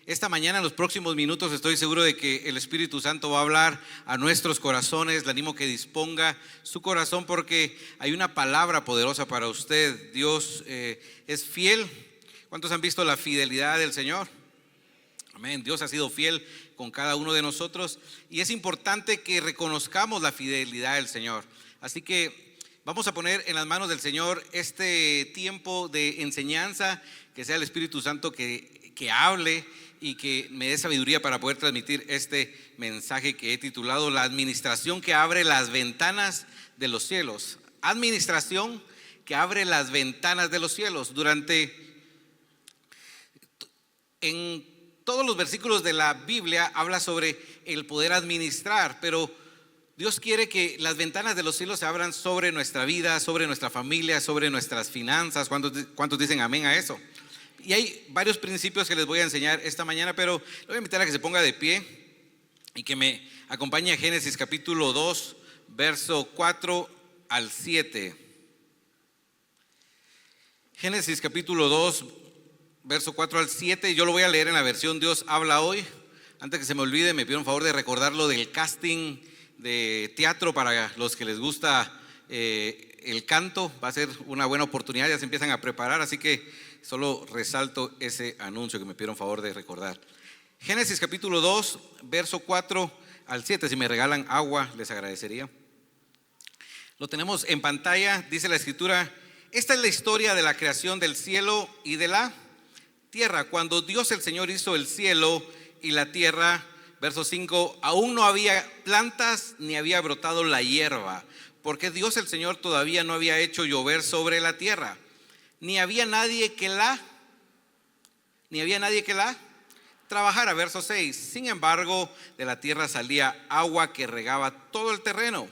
esta mañana, en los próximos minutos, estoy seguro de que el Espíritu Santo va a hablar a nuestros corazones. Le animo que disponga su corazón porque hay una palabra poderosa para usted. Dios es fiel. ¿Cuántos han visto la fidelidad del Señor? Amén. Dios ha sido fiel con cada uno de nosotros y es importante que reconozcamos la fidelidad del Señor. Así que vamos a poner en las manos del Señor este tiempo de enseñanza, que sea el Espíritu Santo que hable y que me dé sabiduría para poder transmitir este mensaje que he titulado La administración que abre las ventanas de los cielos. Administración que abre las ventanas de los cielos. En todos los versículos de la Biblia habla sobre el poder administrar, pero Dios quiere que las ventanas de los cielos se abran sobre nuestra vida, sobre nuestra familia, sobre nuestras finanzas. ¿Cuántos dicen amén a eso? Y hay varios principios que les voy a enseñar esta mañana, pero le voy a invitar a que se ponga de pie y que me acompañe a Génesis capítulo 2, verso 4 al 7. Génesis capítulo 2, verso 4 al 7. Yo lo voy a leer en la versión Dios habla hoy. Antes que se me olvide, me pido un favor de recordarlo del casting de teatro para los que les gusta el canto. Va a ser una buena oportunidad, ya se empiezan a preparar, así que solo resalto ese anuncio que me pidieron favor de recordar. Génesis capítulo 2, verso 4 al 7. Si me regalan agua, les agradecería. Lo tenemos en pantalla. Dice la escritura: esta es la historia de la creación del cielo y de la tierra. Cuando Dios el Señor hizo el cielo y la tierra, verso 5, aún no había plantas ni había brotado la hierba, porque Dios el Señor todavía no había hecho llover sobre la tierra. Ni había nadie que la trabajara. Verso 6. Sin embargo, de la tierra salía agua que regaba todo el terreno.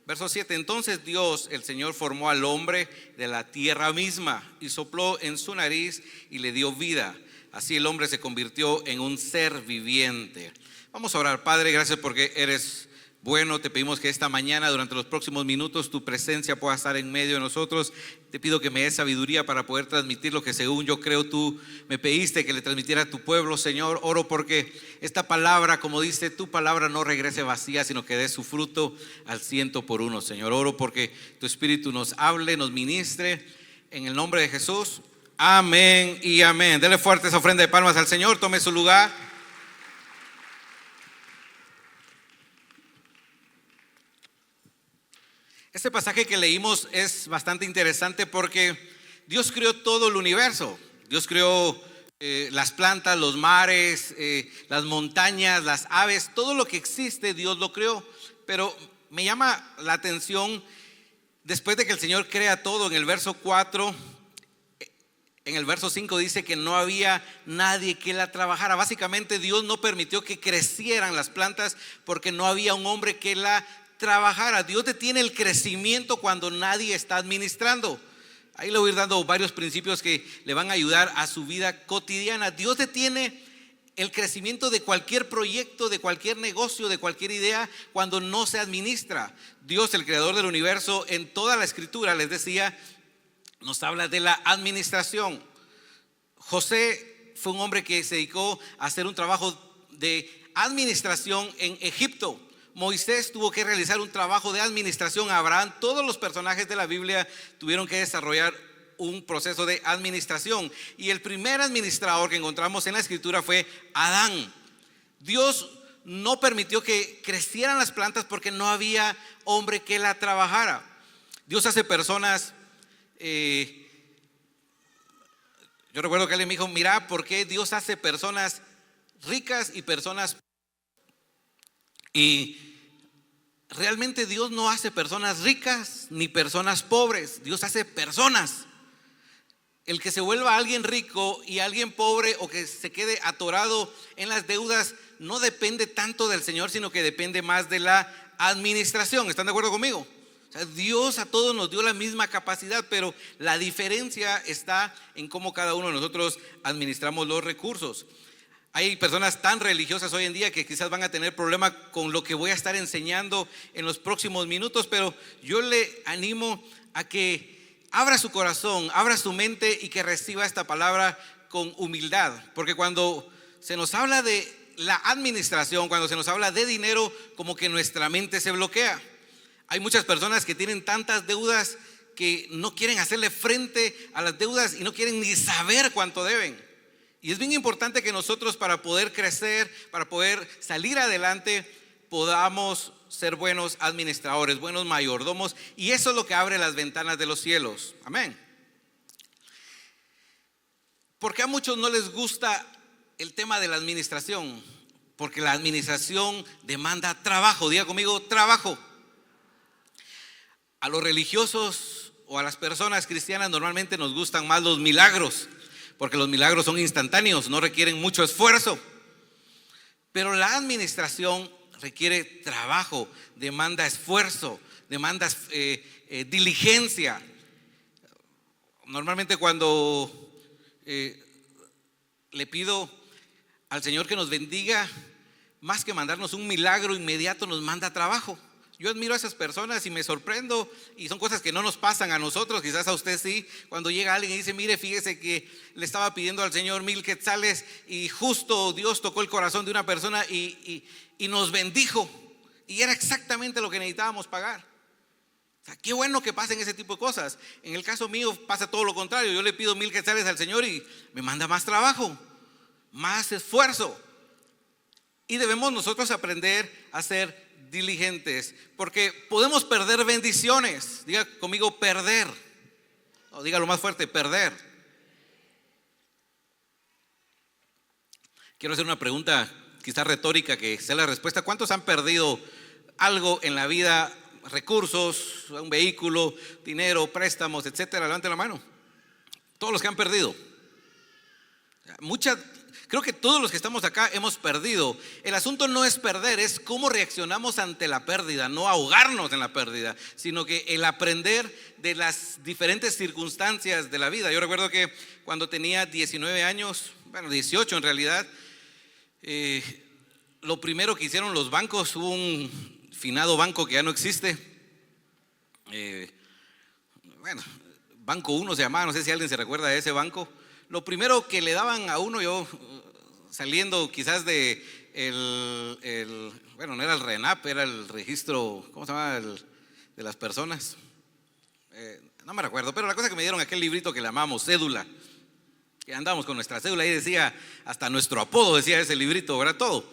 Verso 7. Entonces Dios, el Señor, formó al hombre de la tierra misma y sopló en su nariz y le dio vida. Así el hombre se convirtió en un ser viviente. Vamos a orar. Padre, gracias porque eres bueno. Te pedimos que esta mañana, durante los próximos minutos, tu presencia pueda estar en medio de nosotros. Te pido que me des sabiduría para poder transmitir lo que según yo creo tú me pediste que le transmitiera a tu pueblo, Señor. Oro porque esta palabra, como dice tu palabra, no regrese vacía, sino que dé su fruto al 100%, Señor. Oro porque tu Espíritu nos hable, nos ministre, en el nombre de Jesús. Amén y amén. Dele fuerte esa ofrenda de palmas al Señor. Tome su lugar. Este pasaje que leímos es bastante interesante porque Dios creó todo el universo. Dios creó las plantas, los mares, las montañas, las aves, todo lo que existe Dios lo creó. Pero me llama la atención, después de que el Señor crea todo, en el verso 4, en el verso 5 dice que no había nadie que la trabajara. Básicamente Dios no permitió que crecieran las plantas porque no había un hombre que la trabajara. Dios detiene el crecimiento cuando nadie está administrando. Ahí le voy a ir dando varios principios que le van a ayudar a su vida cotidiana. Dios detiene el crecimiento de cualquier proyecto, de cualquier negocio, de cualquier idea cuando no se administra. Dios, el creador del universo, en toda la escritura, les decía, nos habla de la administración. José fue un hombre que se dedicó a hacer un trabajo de administración en Egipto. Moisés tuvo que realizar un trabajo de administración. Abraham, todos los personajes de la Biblia tuvieron que desarrollar un proceso de administración. Y el primer administrador que encontramos en la escritura fue Adán. Dios no permitió que crecieran las plantas porque no había hombre que la trabajara. Dios hace personas. Yo recuerdo que alguien me dijo: mira, ¿por qué Dios hace personas ricas y personas? Y realmente Dios no hace personas ricas ni personas pobres. Dios hace personas. El que se vuelva alguien rico y alguien pobre, o que se quede atorado en las deudas, no depende tanto del Señor, sino que depende más de la administración. ¿Están de acuerdo conmigo? O sea, Dios a todos nos dio la misma capacidad, pero la diferencia está en cómo cada uno de nosotros administramos los recursos. Hay personas tan religiosas hoy en día que quizás van a tener problema con lo que voy a estar enseñando en los próximos minutos, pero yo le animo a que abra su corazón, abra su mente y que reciba esta palabra con humildad, porque cuando se nos habla de la administración, cuando se nos habla de dinero, como que nuestra mente se bloquea. Hay muchas personas que tienen tantas deudas que no quieren hacerle frente a las deudas y no quieren ni saber cuánto deben. Y es bien importante que nosotros, para poder crecer, para poder salir adelante, podamos ser buenos administradores, buenos mayordomos, y eso es lo que abre las ventanas de los cielos. Amén. ¿Por qué a muchos no les gusta el tema de la administración? Porque la administración demanda trabajo. Diga conmigo, trabajo. A los religiosos o a las personas cristianas normalmente nos gustan más los milagros, porque los milagros son instantáneos, no requieren mucho esfuerzo. Pero la administración requiere trabajo, demanda esfuerzo, demanda diligencia. Normalmente cuando le pido al Señor que nos bendiga, más que mandarnos un milagro inmediato, nos manda trabajo. Yo admiro a esas personas y me sorprendo, y son cosas que no nos pasan a nosotros, quizás a usted sí. Cuando llega alguien y dice: mire, fíjese que le estaba pidiendo al Señor 1000 quetzales y justo Dios tocó el corazón de una persona y nos bendijo, y era exactamente lo que necesitábamos pagar. O sea, qué bueno que pasen ese tipo de cosas. En el caso mío pasa todo lo contrario. Yo le pido 1000 quetzales al Señor y me manda más trabajo, más esfuerzo. Y debemos nosotros aprender a ser diligentes, porque podemos perder bendiciones. Diga conmigo, perder. No, dígalo más fuerte, perder. Quiero hacer una pregunta quizás retórica, que sea la respuesta. ¿Cuántos han perdido algo en la vida? Recursos, un vehículo, dinero, préstamos, etcétera. Levanten la mano. Todos los que han perdido. Creo que todos los que estamos acá hemos perdido. El asunto no es perder, es cómo reaccionamos ante la pérdida. No ahogarnos en la pérdida, sino que el aprender de las diferentes circunstancias de la vida. Yo recuerdo que cuando tenía 19 años, bueno, 18 en realidad, lo primero que hicieron los bancos, hubo un finado banco que ya no existe, Banco 1 se llamaba, no sé si alguien se recuerda de ese banco. Lo primero que le daban a uno, yo saliendo quizás de no era el RENAP, era el registro, ¿cómo se llama? De las personas, no me recuerdo, pero la cosa que me dieron aquel librito que le llamamos cédula, que andábamos con nuestra cédula, ahí decía, hasta nuestro apodo decía ese librito, ¿verdad? Todo.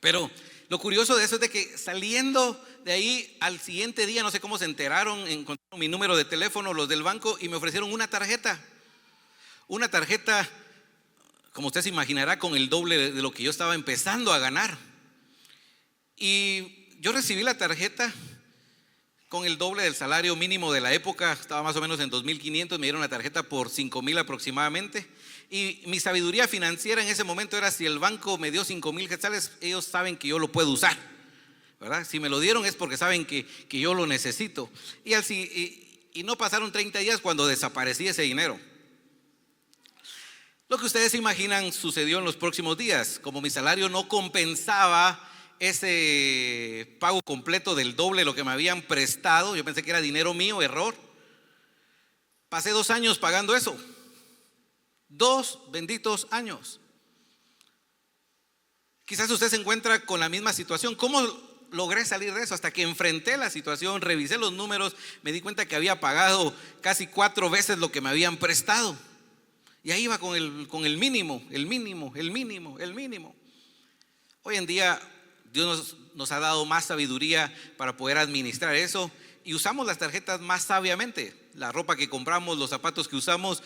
Pero lo curioso de eso es de que saliendo de ahí, al siguiente día, no sé cómo se enteraron, encontraron mi número de teléfono los del banco y me ofrecieron una tarjeta, como usted se imaginará, con el doble de lo que yo estaba empezando a ganar. Y yo recibí la tarjeta con el doble del salario mínimo de la época, estaba más o menos en 2,500, me dieron la tarjeta por 5,000 aproximadamente. Y mi sabiduría financiera en ese momento era: si el banco me dio 5,000 quetzales, ellos saben que yo lo puedo usar, ¿verdad? Si me lo dieron es porque saben que yo lo necesito. Y no pasaron 30 días cuando desaparecí ese dinero. Lo que ustedes se imaginan sucedió en los próximos días. Como mi salario no compensaba ese pago completo del doble de lo que me habían prestado, yo pensé que era dinero mío, error. Pasé 2 años pagando eso. 2 benditos años. Quizás usted se encuentra con la misma situación. ¿Cómo logré salir de eso? Hasta que enfrenté la situación, revisé los números, me di cuenta que había pagado casi 4 veces lo que me habían prestado. Y ahí iba con el mínimo. Hoy en día Dios nos ha dado más sabiduría para poder administrar eso, y usamos las tarjetas más sabiamente. La ropa que compramos, los zapatos que usamos,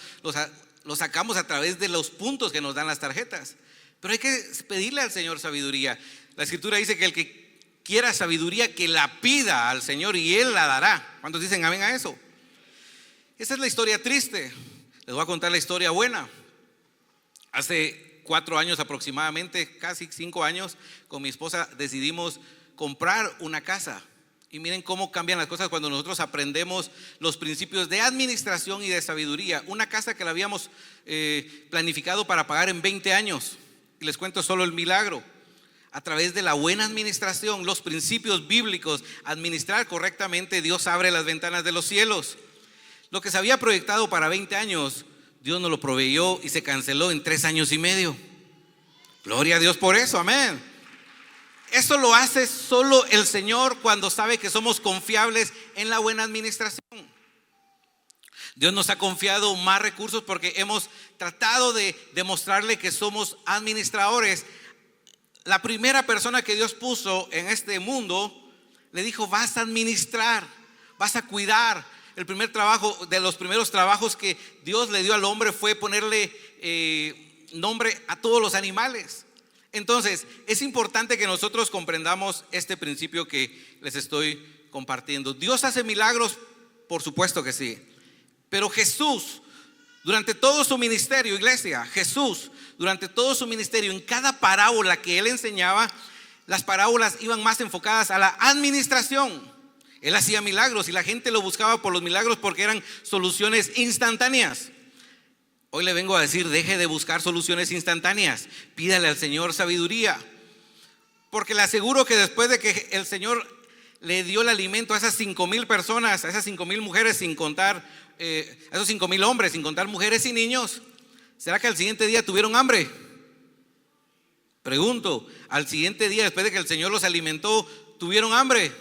los sacamos a través de los puntos que nos dan las tarjetas. Pero hay que pedirle al Señor sabiduría. La Escritura dice que el que quiera sabiduría, que la pida al Señor y Él la dará. ¿Cuántos dicen amén a eso? Esa es la historia triste. Les voy a contar la historia buena. Hace 4 años aproximadamente, casi 5 años, con mi esposa decidimos comprar una casa. Y miren cómo cambian las cosas cuando nosotros aprendemos los principios de administración y de sabiduría. Una casa que la habíamos planificado para pagar en 20 años. Y les cuento solo el milagro. A través de la buena administración, los principios bíblicos, administrar correctamente, Dios abre las ventanas de los cielos. Lo que se había proyectado para 20 años, Dios nos lo proveyó y se canceló en 3 años y medio. Gloria a Dios por eso, amén. Eso lo hace solo el Señor cuando sabe que somos confiables en la buena administración. Dios nos ha confiado más recursos porque hemos tratado de demostrarle que somos administradores. La primera persona que Dios puso en este mundo le dijo: vas a administrar, vas a cuidar. El primer trabajo, de los primeros trabajos que Dios le dio al hombre, fue ponerle nombre a todos los animales. Entonces, es importante que nosotros comprendamos este principio que les estoy compartiendo. Dios hace milagros, por supuesto que sí. Pero Jesús, durante todo su ministerio, iglesia, Jesús, durante todo su ministerio, en cada parábola que Él enseñaba, las parábolas iban más enfocadas a la administración. Él hacía milagros y la gente lo buscaba por los milagros porque eran soluciones instantáneas. Hoy le vengo a decir: deje de buscar soluciones instantáneas, pídale al Señor sabiduría, porque le aseguro que después de que el Señor le dio el alimento a esas 5,000 personas, a esas 5,000 mujeres, sin contar a esos 5,000 hombres, sin contar mujeres y niños, ¿será que al siguiente día tuvieron hambre? Pregunto, al siguiente día, después de que el Señor los alimentó, ¿tuvieron hambre?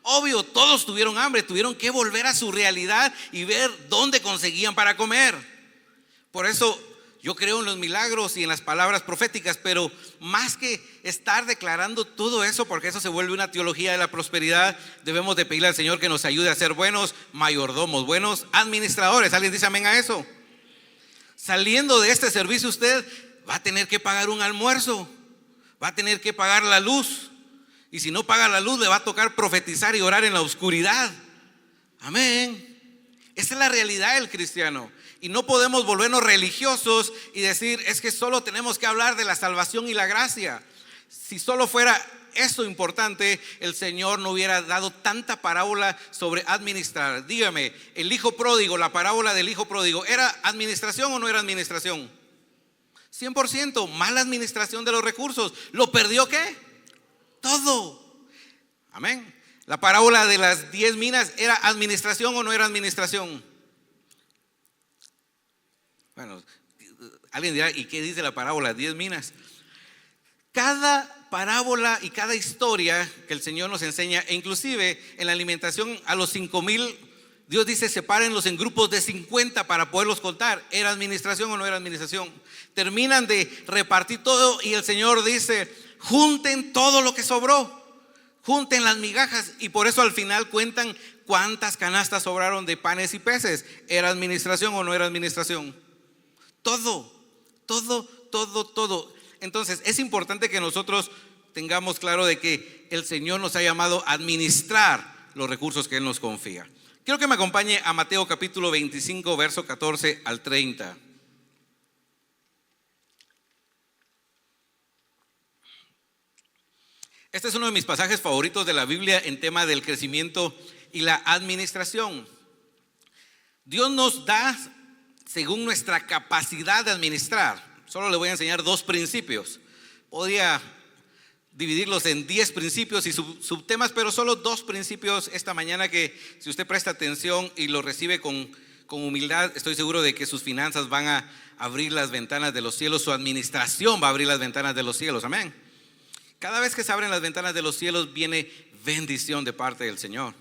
Obvio, todos tuvieron hambre, tuvieron que volver a su realidad y ver dónde conseguían para comer. Por eso yo creo en los milagros y en las palabras proféticas, pero más que estar declarando todo eso, porque eso se vuelve una teología de la prosperidad, debemos de pedirle al Señor que nos ayude a ser buenos mayordomos, buenos administradores. ¿Alguien dice amén a eso? Saliendo de este servicio, usted va a tener que pagar un almuerzo, va a tener que pagar la luz, y si no paga la luz, le va a tocar profetizar y orar en la oscuridad. Amén. Esa es la realidad del cristiano. Y no podemos volvernos religiosos y decir: es que solo tenemos que hablar de la salvación y la gracia. Si solo fuera eso importante, el Señor no hubiera dado tanta parábola sobre administrar. Dígame, el hijo pródigo, la parábola del hijo pródigo, ¿era administración o no era administración? 100%, mala administración de los recursos. ¿Lo perdió qué? Todo. Amén. La parábola de las 10 minas, ¿era administración o no era administración? Bueno, alguien dirá: ¿y qué dice la parábola? 10 minas. Cada parábola y cada historia que el Señor nos enseña, e inclusive en la alimentación a los 5,000, Dios dice: sepárenlos en grupos de 50 para poderlos contar. ¿Era administración o no era administración? Terminan de repartir todo y el Señor dice: junten todo lo que sobró, junten las migajas, y por eso al final cuentan cuántas canastas sobraron de panes y peces. ¿Era administración o no era administración? Todo. Entonces es importante que nosotros tengamos claro de que el Señor nos ha llamado a administrar los recursos que Él nos confía. Quiero que me acompañe a Mateo capítulo 25, verso 14 al 30. Este es uno de mis pasajes favoritos de la Biblia en tema del crecimiento y la administración. Dios nos da según nuestra capacidad de administrar. Solo le voy a enseñar 2 principios. Podría dividirlos en 10 principios y subtemas, pero solo 2 principios esta mañana que, si usted presta atención y lo recibe con humildad, estoy seguro de que sus finanzas van a abrir las ventanas de los cielos, su administración va a abrir las ventanas de los cielos. Amén. Cada vez que se abren las ventanas de los cielos, viene bendición de parte del Señor.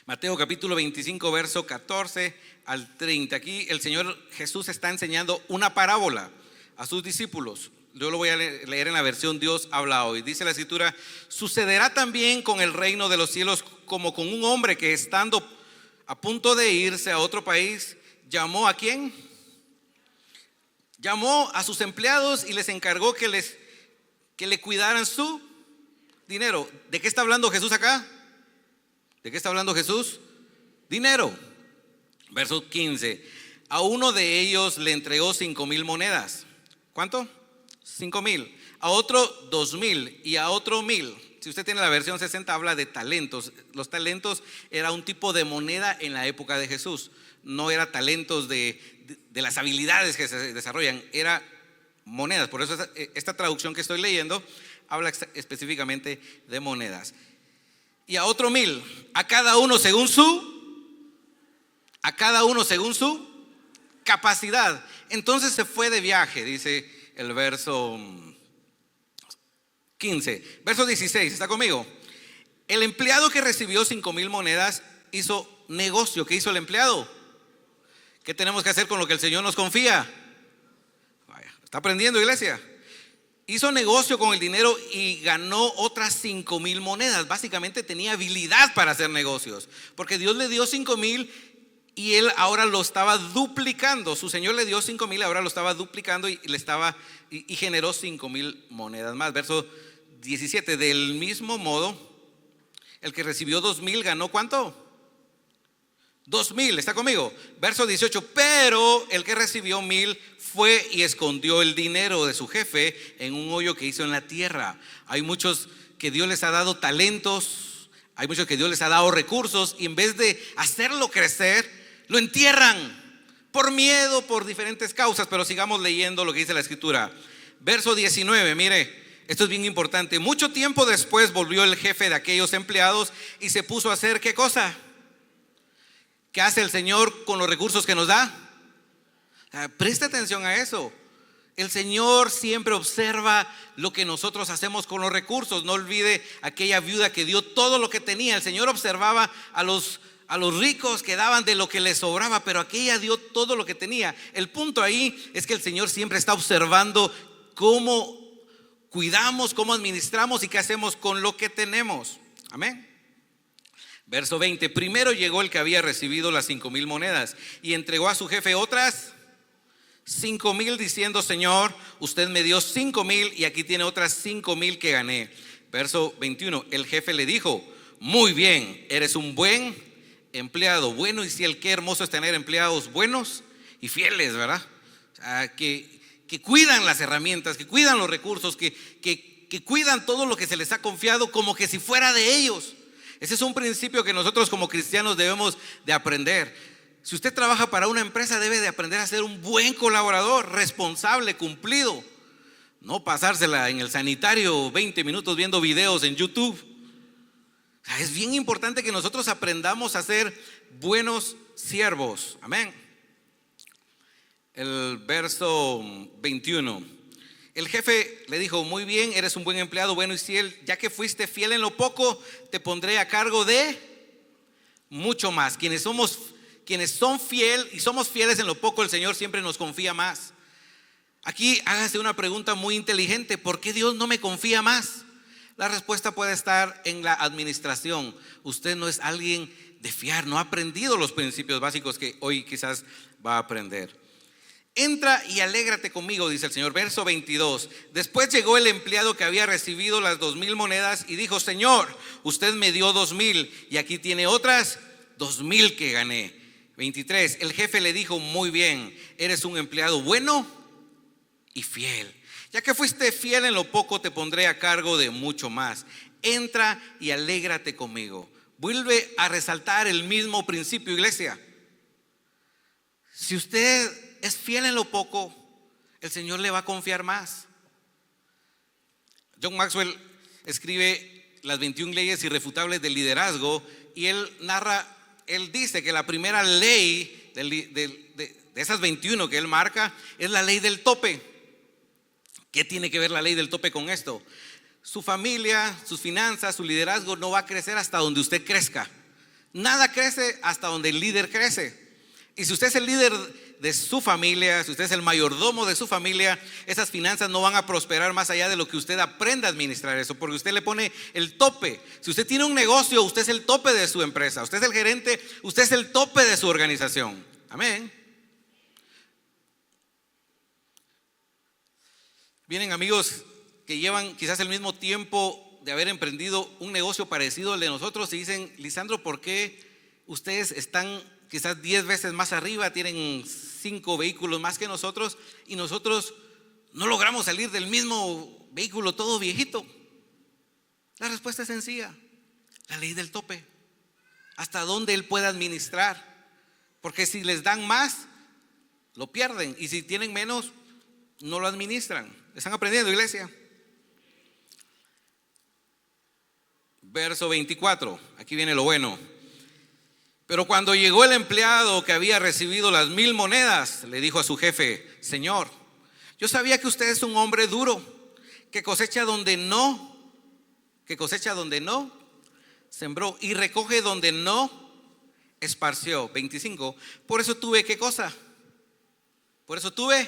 Mateo capítulo 25, verso 14 al 30. Aquí el Señor Jesús está enseñando una parábola a sus discípulos. Yo lo voy a leer en la versión Dios habla hoy. Dice la escritura: sucederá también con el reino de los cielos como con un hombre que, estando a punto de irse a otro país, llamó ¿a quién? Llamó a sus empleados y les encargó que le cuidaran su dinero. ¿De qué está hablando Jesús acá? ¿De qué está hablando Jesús? Dinero. Verso 15. A uno de ellos le entregó 5,000 monedas. ¿Cuánto? 5,000. A otro 2,000 y a otro 1,000. Si usted tiene la versión 60, habla de talentos. Los talentos era un tipo de moneda en la época de Jesús. No era talentos de las habilidades que se desarrollan, era monedas. Por eso esta traducción que estoy leyendo habla específicamente de monedas. Y a otro 1,000, a cada uno según su capacidad. Entonces se fue de viaje, dice el verso 15. Verso 16, ¿está conmigo? El empleado que recibió 5,000 monedas hizo negocio. ¿Qué hizo el empleado? ¿Qué tenemos que hacer con lo que el Señor nos confía? Vaya, ¿está aprendiendo, iglesia? Hizo negocio con el dinero y ganó otras 5,000 monedas. Básicamente tenía habilidad para hacer negocios, porque Dios le dio 5,000 y él ahora lo estaba duplicando. Su Señor le dio 5,000, ahora lo estaba duplicando y generó 5,000 monedas más. Verso 17. Del mismo modo, el que recibió 2,000 ganó ¿cuánto? 2,000, ¿está conmigo? Verso 18. Pero el que recibió 1,000 fue y escondió el dinero de su jefe en un hoyo que hizo en la tierra. Hay muchos que Dios les ha dado talentos, hay muchos que Dios les ha dado recursos, y en vez de hacerlo crecer, lo entierran por miedo, por diferentes causas. Pero sigamos leyendo lo que dice la escritura. Verso 19, mire, esto es bien importante. Mucho tiempo después volvió el jefe de aquellos empleados y se puso a hacer ¿qué cosa? ¿Qué hace el Señor con los recursos que nos da? Preste atención a eso. El Señor siempre observa lo que nosotros hacemos con los recursos. No olvide aquella viuda que dio todo lo que tenía. El Señor observaba a los ricos que daban de lo que les sobraba, pero aquella dio todo lo que tenía. El punto ahí es que el Señor siempre está observando cómo cuidamos, cómo administramos y qué hacemos con lo que tenemos. Amén. Verso 20. Primero llegó el que había recibido las 5,000 monedas y entregó a su jefe otras 5,000 diciendo: Señor, usted me dio 5,000 y aquí tiene otras 5,000 que gané. Verso 21. El jefe le dijo: muy bien, eres un buen empleado. Bueno, y si qué hermoso es tener empleados buenos y fieles, ¿verdad? Que cuidan las herramientas, que cuidan los recursos, que cuidan todo lo que se les ha confiado como que si fuera de ellos. Ese es un principio que nosotros como cristianos debemos de aprender. Si usted trabaja para una empresa, debe de aprender a ser un buen colaborador, responsable, cumplido. No pasársela en el sanitario 20 minutos viendo videos en YouTube. Es bien importante que nosotros aprendamos a ser buenos siervos. Amén. El verso 21. El jefe le dijo: muy bien, eres un buen empleado, bueno y fiel. Ya que fuiste fiel en lo poco, te pondré a cargo de mucho más. Quienes son fieles y somos fieles en lo poco, el Señor siempre nos confía más. Aquí hágase una pregunta muy inteligente: ¿por qué Dios no me confía más? La respuesta puede estar en la administración. Usted no es alguien de fiar, no ha aprendido los principios básicos que hoy quizás va a aprender. Entra y alégrate conmigo, dice el Señor. Verso 22. Después llegó el empleado que había recibido las 2,000 monedas y dijo: Señor, usted me dio 2,000 y aquí tiene otras 2,000 que gané. 23. El jefe le dijo: muy bien, eres un empleado bueno y fiel. Ya que fuiste fiel en lo poco, te pondré a cargo de mucho más. Entra y alégrate conmigo. Vuelve a resaltar el mismo principio, iglesia. Si usted es fiel en lo poco, el Señor le va a confiar más. John Maxwell escribe las 21 leyes irrefutables del liderazgo y él dice que la primera ley de esas 21 que él marca es la ley del tope. ¿Qué tiene que ver la ley del tope con esto? Su familia, sus finanzas, su liderazgo no va a crecer hasta donde usted crezca. Nada crece hasta donde el líder crece. Y si usted es el líder de su familia, si usted es el mayordomo de su familia, esas finanzas no van a prosperar más allá de lo que usted aprenda a administrar eso, porque usted le pone el tope. Si usted tiene un negocio, usted es el tope de su empresa. Usted es el gerente, usted es el tope de su organización. Amén. Vienen amigos que llevan quizás el mismo tiempo de haber emprendido un negocio parecido al de nosotros y dicen: Lisandro, ¿por qué ustedes están quizás 10 veces más arriba, tienen 5 vehículos más que nosotros y nosotros no logramos salir del mismo vehículo todo viejito? La respuesta es sencilla: la ley del tope. Hasta dónde él puede administrar, porque si les dan más, lo pierden, y si tienen menos, no lo administran. ¿Están aprendiendo, iglesia? Verso 24, aquí viene lo bueno. Pero cuando llegó el empleado que había recibido las 1,000 monedas, le dijo a su jefe: Señor, yo sabía que usted es un hombre duro, que cosecha donde no sembró y recoge donde no esparció. 25. Por eso tuve, ¿qué cosa? Por eso tuve,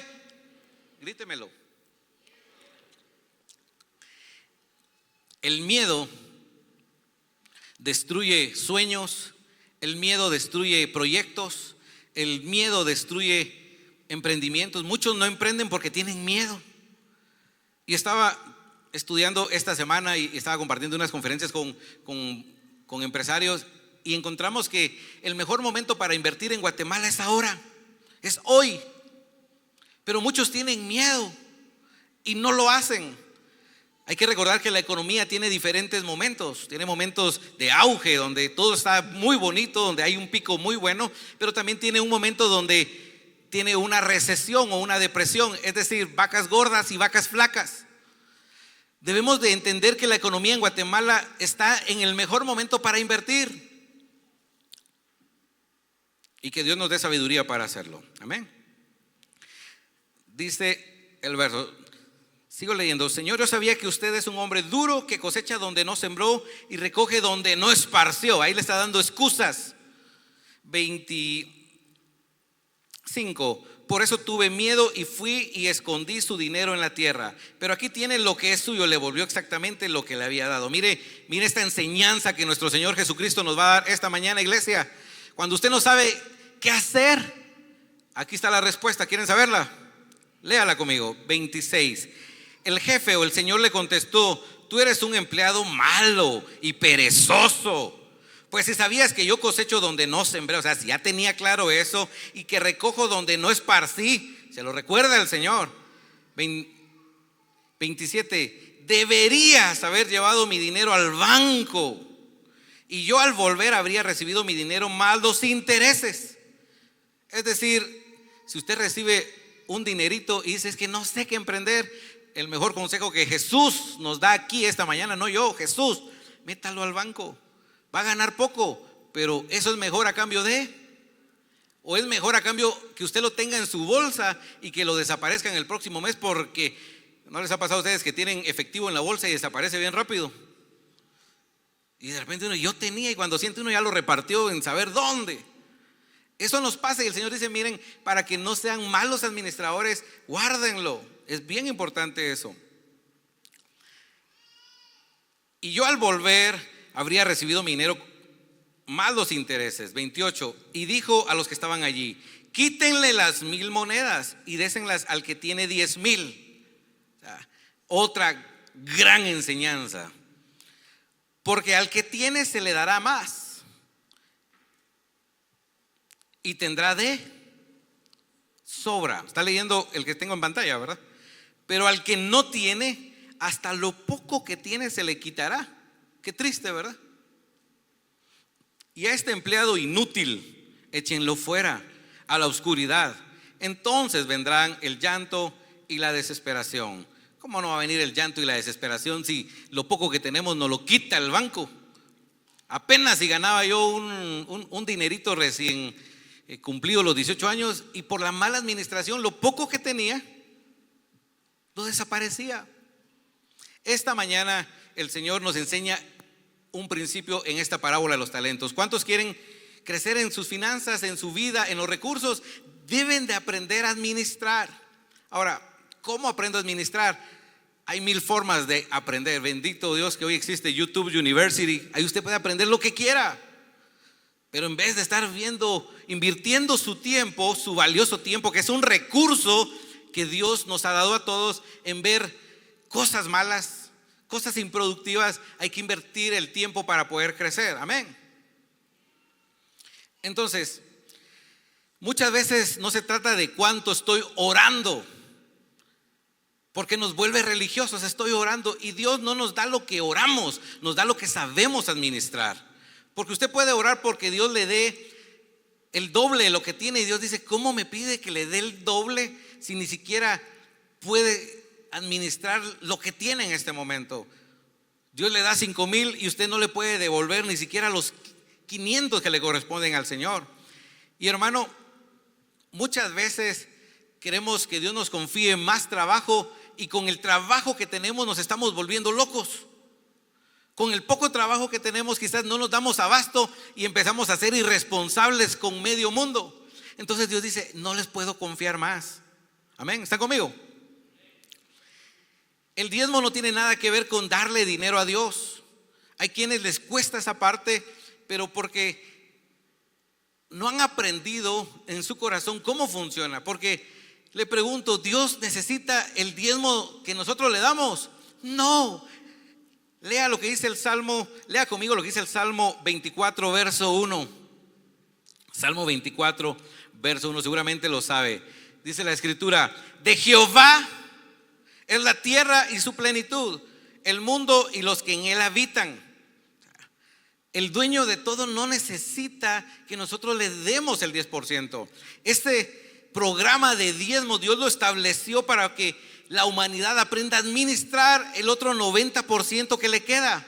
grítemelo. El miedo destruye sueños, el miedo destruye proyectos, el miedo destruye emprendimientos. Muchos no emprenden porque tienen miedo. Y estaba estudiando esta semana y estaba compartiendo unas conferencias con empresarios, y encontramos que el mejor momento para invertir en Guatemala es ahora, es hoy. Pero muchos tienen miedo y no lo hacen. Hay que recordar que la economía tiene diferentes momentos. Tiene momentos de auge donde todo está muy bonito, donde hay un pico muy bueno, pero también tiene un momento donde tiene una recesión o una depresión, es decir, vacas gordas y vacas flacas. Debemos de entender que la economía en Guatemala está en el mejor momento para invertir y que Dios nos dé sabiduría para hacerlo. Amén. Dice el verso, sigo leyendo. Señor, yo sabía que usted es un hombre duro, que cosecha donde no sembró y recoge donde no esparció. Ahí le está dando excusas. 25. Por eso tuve miedo y fui y escondí su dinero en la tierra. Pero aquí tiene lo que es suyo, le volvió exactamente lo que le había dado. Mire esta enseñanza que nuestro Señor Jesucristo nos va a dar esta mañana, iglesia. Cuando usted no sabe qué hacer, aquí está la respuesta. ¿Quieren saberla? Léala conmigo. 26. El jefe o el Señor le contestó: tú eres un empleado malo y perezoso. Pues si sabías que yo cosecho donde no sembré, o sea, si ya tenía claro eso, y que recojo donde no esparcí, se lo recuerda el Señor. 27. Deberías haber llevado mi dinero al banco, y yo al volver habría recibido mi dinero más los intereses. Es decir, si usted recibe un dinerito y dice: es que no sé qué emprender, el mejor consejo que Jesús nos da aquí esta mañana, no yo, Jesús: métalo al banco. Va a ganar poco, pero eso es mejor a cambio de, o es mejor a cambio que usted lo tenga en su bolsa y que lo desaparezca en el próximo mes, porque ¿no les ha pasado a ustedes que tienen efectivo en la bolsa y desaparece bien rápido? Y de repente uno, yo tenía, y cuando siente uno ya lo repartió en saber dónde. Eso nos pasa, y el Señor dice: miren, para que no sean malos administradores, guárdenlo. Es bien importante eso. Y yo al volver habría recibido mi dinero más los intereses. 28. Y dijo a los que estaban allí: quítenle las 1,000 monedas y désenlas al que tiene 10,000. O sea, otra gran enseñanza. Porque al que tiene se le dará más y tendrá de sobra. Está leyendo el que tengo en pantalla, ¿verdad? Pero al que no tiene, hasta lo poco que tiene se le quitará. Qué triste, ¿verdad? Y a este empleado inútil, échenlo fuera a la oscuridad. Entonces vendrán el llanto y la desesperación. ¿Cómo no va a venir el llanto y la desesperación si lo poco que tenemos nos lo quita el banco? Apenas si ganaba yo un dinerito recién cumplido los 18 años, y por la mala administración lo poco que tenía lo desaparecía. Esta mañana el Señor nos enseña un principio en esta parábola de los talentos. ¿Cuántos quieren crecer en sus finanzas, en su vida, en los recursos? Deben de aprender a administrar. Ahora, ¿cómo aprendo a administrar? Hay 1,000 formas de aprender. Bendito Dios que hoy existe YouTube University. Ahí usted puede aprender lo que quiera. Pero en vez de estar invirtiendo su tiempo, su valioso tiempo, que es un recurso que Dios nos ha dado a todos, en ver cosas malas, cosas improductivas, hay que invertir el tiempo para poder crecer. Amén. Entonces, muchas veces no se trata de cuánto estoy orando, porque nos vuelve religiosos. Estoy orando y Dios no nos da lo que oramos, nos da lo que sabemos administrar. Porque usted puede orar porque Dios le dé el doble de lo que tiene, y Dios dice: ¿cómo me pide que le dé el doble si ni siquiera puede administrar lo que tiene en este momento? Dios le da 5,000 y usted no le puede devolver ni siquiera los 500 que le corresponden al Señor. Y hermano, muchas veces queremos que Dios nos confíe más trabajo y con el trabajo que tenemos nos estamos volviendo locos. Con el poco trabajo que tenemos quizás no nos damos abasto y empezamos a ser irresponsables con medio mundo. Entonces Dios dice, no les puedo confiar más. Amén, ¿están conmigo? El diezmo no tiene nada que ver con darle dinero a Dios. Hay quienes les cuesta esa parte, pero porque no han aprendido en su corazón cómo funciona. Porque le pregunto, ¿Dios necesita el diezmo que nosotros le damos? No. Lea lo que dice el Salmo, lea conmigo lo que dice el Salmo 24, verso 1. Salmo 24, verso 1, seguramente lo sabe. Dice la escritura, de Jehová es la tierra y su plenitud, el mundo y los que en él habitan. El dueño de todo no necesita que nosotros le demos el 10%. Este programa de diezmo Dios lo estableció para que la humanidad aprenda a administrar el otro 90% que le queda.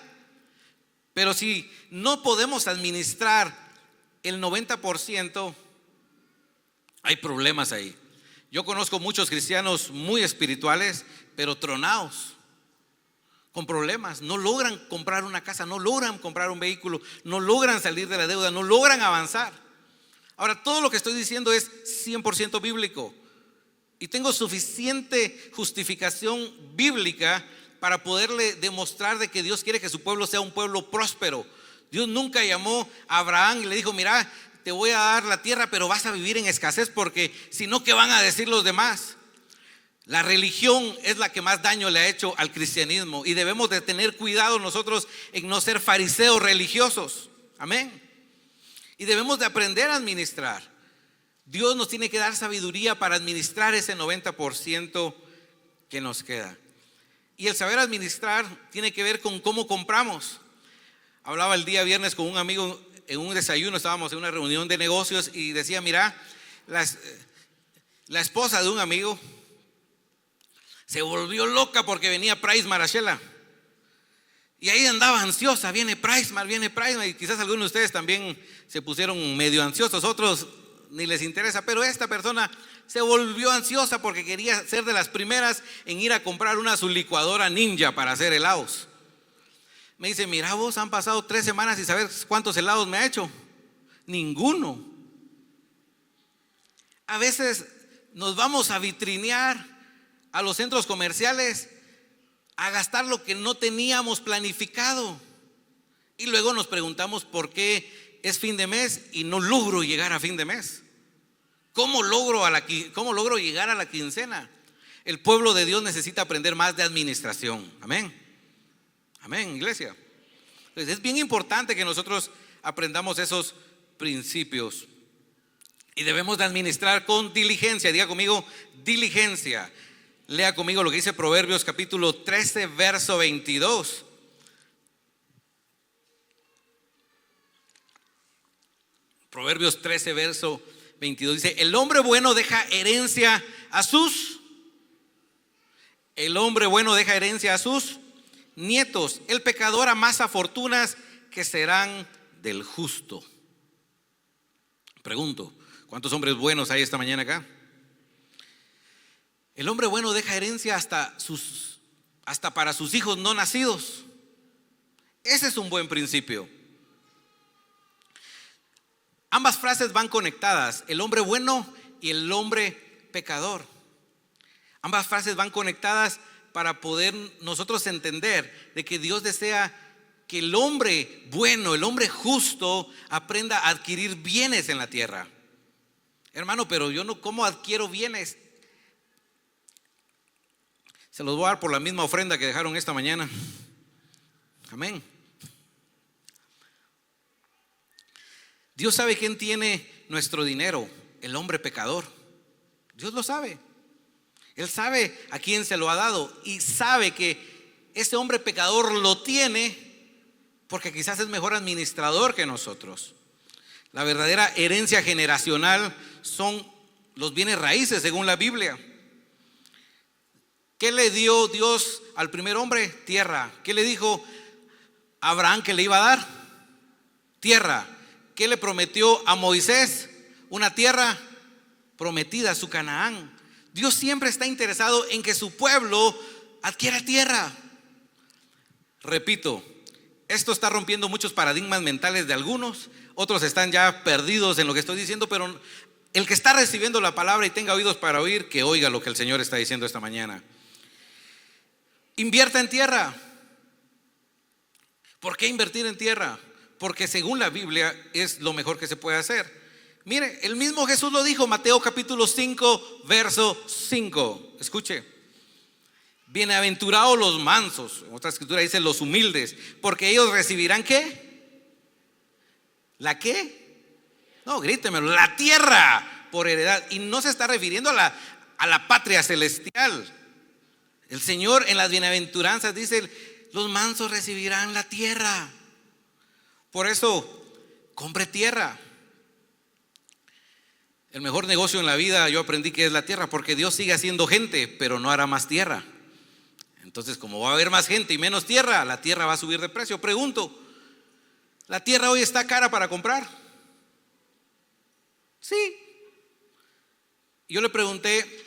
Pero si no podemos administrar el 90%, hay problemas ahí. Yo conozco muchos cristianos muy espirituales, pero tronados, con problemas. No logran comprar una casa, no logran comprar un vehículo, no logran salir de la deuda, no logran avanzar. Ahora, todo lo que estoy diciendo es 100% bíblico. Y tengo suficiente justificación bíblica para poderle demostrar de que Dios quiere que su pueblo sea un pueblo próspero. Dios nunca llamó a Abraham y le dijo, mira, te voy a dar la tierra, pero vas a vivir en escasez, porque si no, ¿qué van a decir los demás? La religión es la que más daño le ha hecho al cristianismo, y debemos de tener cuidado nosotros en no ser fariseos religiosos. Amén. Y debemos de aprender a administrar. Dios nos tiene que dar sabiduría para administrar ese 90% que nos queda. Y el saber administrar tiene que ver con cómo compramos. Hablaba el día viernes con un amigo en un desayuno, estábamos en una reunión de negocios y decía, mira, la esposa de un amigo se volvió loca porque venía Price Marachela. Y ahí andaba ansiosa, viene Price, y quizás algunos de ustedes también se pusieron medio ansiosos, otros ni les interesa, pero esta persona se volvió ansiosa porque quería ser de las primeras en ir a comprar su licuadora Ninja para hacer helados. Me dice, mira vos, han pasado 3 semanas y ¿sabes cuántos helados me ha hecho? Ninguno. A veces nos vamos a vitrinear a los centros comerciales a gastar lo que no teníamos planificado, y luego nos preguntamos por qué es fin de mes y no logro llegar a fin de mes. ¿Cómo logro llegar a la quincena? El pueblo de Dios necesita aprender más de administración. Amén. Amén, iglesia. Entonces es bien importante que nosotros aprendamos esos principios. Y debemos de administrar con diligencia. Diga conmigo, diligencia. Lea conmigo lo que dice Proverbios capítulo 13, verso 22. Proverbios 13, verso 22 dice, el hombre bueno deja herencia a sus nietos. El pecador amasa fortunas que serán del justo. Pregunto, ¿cuántos hombres buenos hay esta mañana acá? El hombre bueno deja herencia hasta para sus hijos no nacidos. Ese es un buen principio. Ambas frases van conectadas, el hombre bueno y el hombre pecador. Ambas frases van conectadas para poder nosotros entender de que Dios desea que el hombre bueno, el hombre justo, aprenda a adquirir bienes en la tierra. Hermano, pero yo no, ¿cómo adquiero bienes? Se los voy a dar por la misma ofrenda que dejaron esta mañana. Amén. Dios sabe quién tiene nuestro dinero, el hombre pecador. Dios lo sabe. Él sabe a quién se lo ha dado y sabe que ese hombre pecador lo tiene porque quizás es mejor administrador que nosotros. La verdadera herencia generacional son los bienes raíces según la Biblia. ¿Qué le dio Dios al primer hombre? Tierra. ¿Qué le dijo a Abraham que le iba a dar? Tierra. ¿Qué le prometió a Moisés? Una tierra prometida, su Canaán. Dios siempre está interesado en que su pueblo adquiera tierra. Repito, esto está rompiendo muchos paradigmas mentales de algunos. Otros están ya perdidos en lo que estoy diciendo, pero el que está recibiendo la palabra y tenga oídos para oír, que oiga lo que el Señor está diciendo esta mañana. Invierta en tierra. ¿Por qué invertir en tierra? Porque según la Biblia es lo mejor que se puede hacer. Mire, el mismo Jesús lo dijo, Mateo capítulo 5, verso 5. Escuche. Bienaventurados los mansos, en otra escritura dice los humildes, porque ellos recibirán ¿qué? ¿La qué? No, grítemelo, la tierra por heredad. Y no se está refiriendo a la patria celestial. El Señor en las bienaventuranzas dice, los mansos recibirán la tierra. Por eso, compre tierra. El mejor negocio en la vida yo aprendí que es la tierra, porque Dios sigue haciendo gente, pero no hará más tierra. Entonces, como va a haber más gente y menos tierra, la tierra va a subir de precio. Pregunto, ¿la tierra hoy está cara para comprar? Sí. Yo le pregunté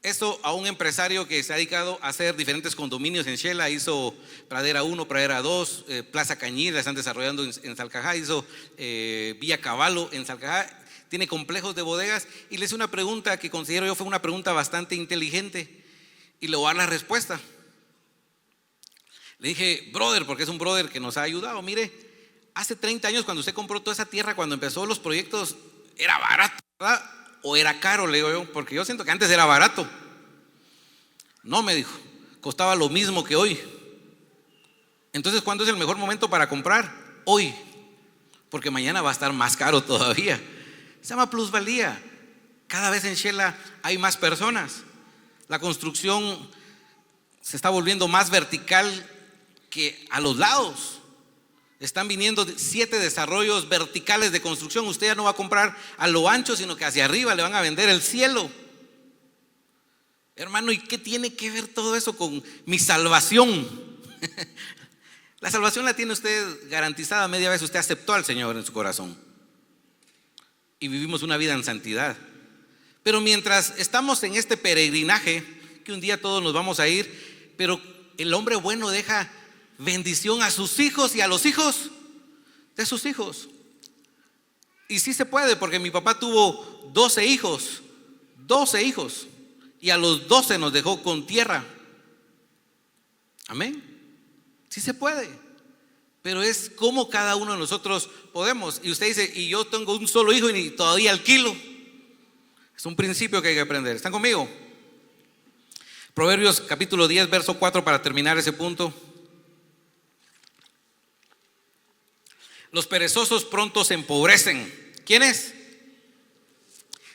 esto a un empresario que se ha dedicado a hacer diferentes condominios en Shela. Hizo Pradera 1, Pradera 2, Plaza Cañil, la están desarrollando en Salcajá. Hizo Villa Caballo en Salcajá. Tiene complejos de bodegas. Y le hice una pregunta que considero yo fue una pregunta bastante inteligente, y le voy a dar la respuesta. Le dije, brother, porque es un brother que nos ha ayudado. Mire, hace 30 años cuando usted compró toda esa tierra, cuando empezó los proyectos, ¿era barato, verdad? ¿O era caro? Le digo yo, porque yo siento que antes era barato. No, me dijo, costaba lo mismo que hoy. Entonces, ¿cuándo es el mejor momento para comprar? Hoy, porque mañana va a estar más caro todavía. Se llama plusvalía. Cada vez en Shela hay más personas. La construcción se está volviendo más vertical que a los lados. Están viniendo 7 desarrollos verticales de construcción. Usted ya no va a comprar a lo ancho, sino que hacia arriba le van a vender el cielo. Hermano, ¿y qué tiene que ver todo eso con mi salvación? La salvación la tiene usted garantizada media vez usted aceptó al Señor en su corazón. Y vivimos una vida en santidad. Pero mientras estamos en este peregrinaje, que un día todos nos vamos a ir, pero el hombre bueno deja bendición a sus hijos y a los hijos de sus hijos. Y sí se puede, porque mi papá tuvo 12 hijos, y a los 12 nos dejó con tierra. Amén. Sí se puede. Pero es como cada uno de nosotros podemos. Y usted dice, y yo tengo un solo hijo y todavía alquilo. Es un principio que hay que aprender. ¿Están conmigo? Proverbios capítulo 10, verso 4, para terminar ese punto. Los perezosos pronto se empobrecen. ¿Quién es?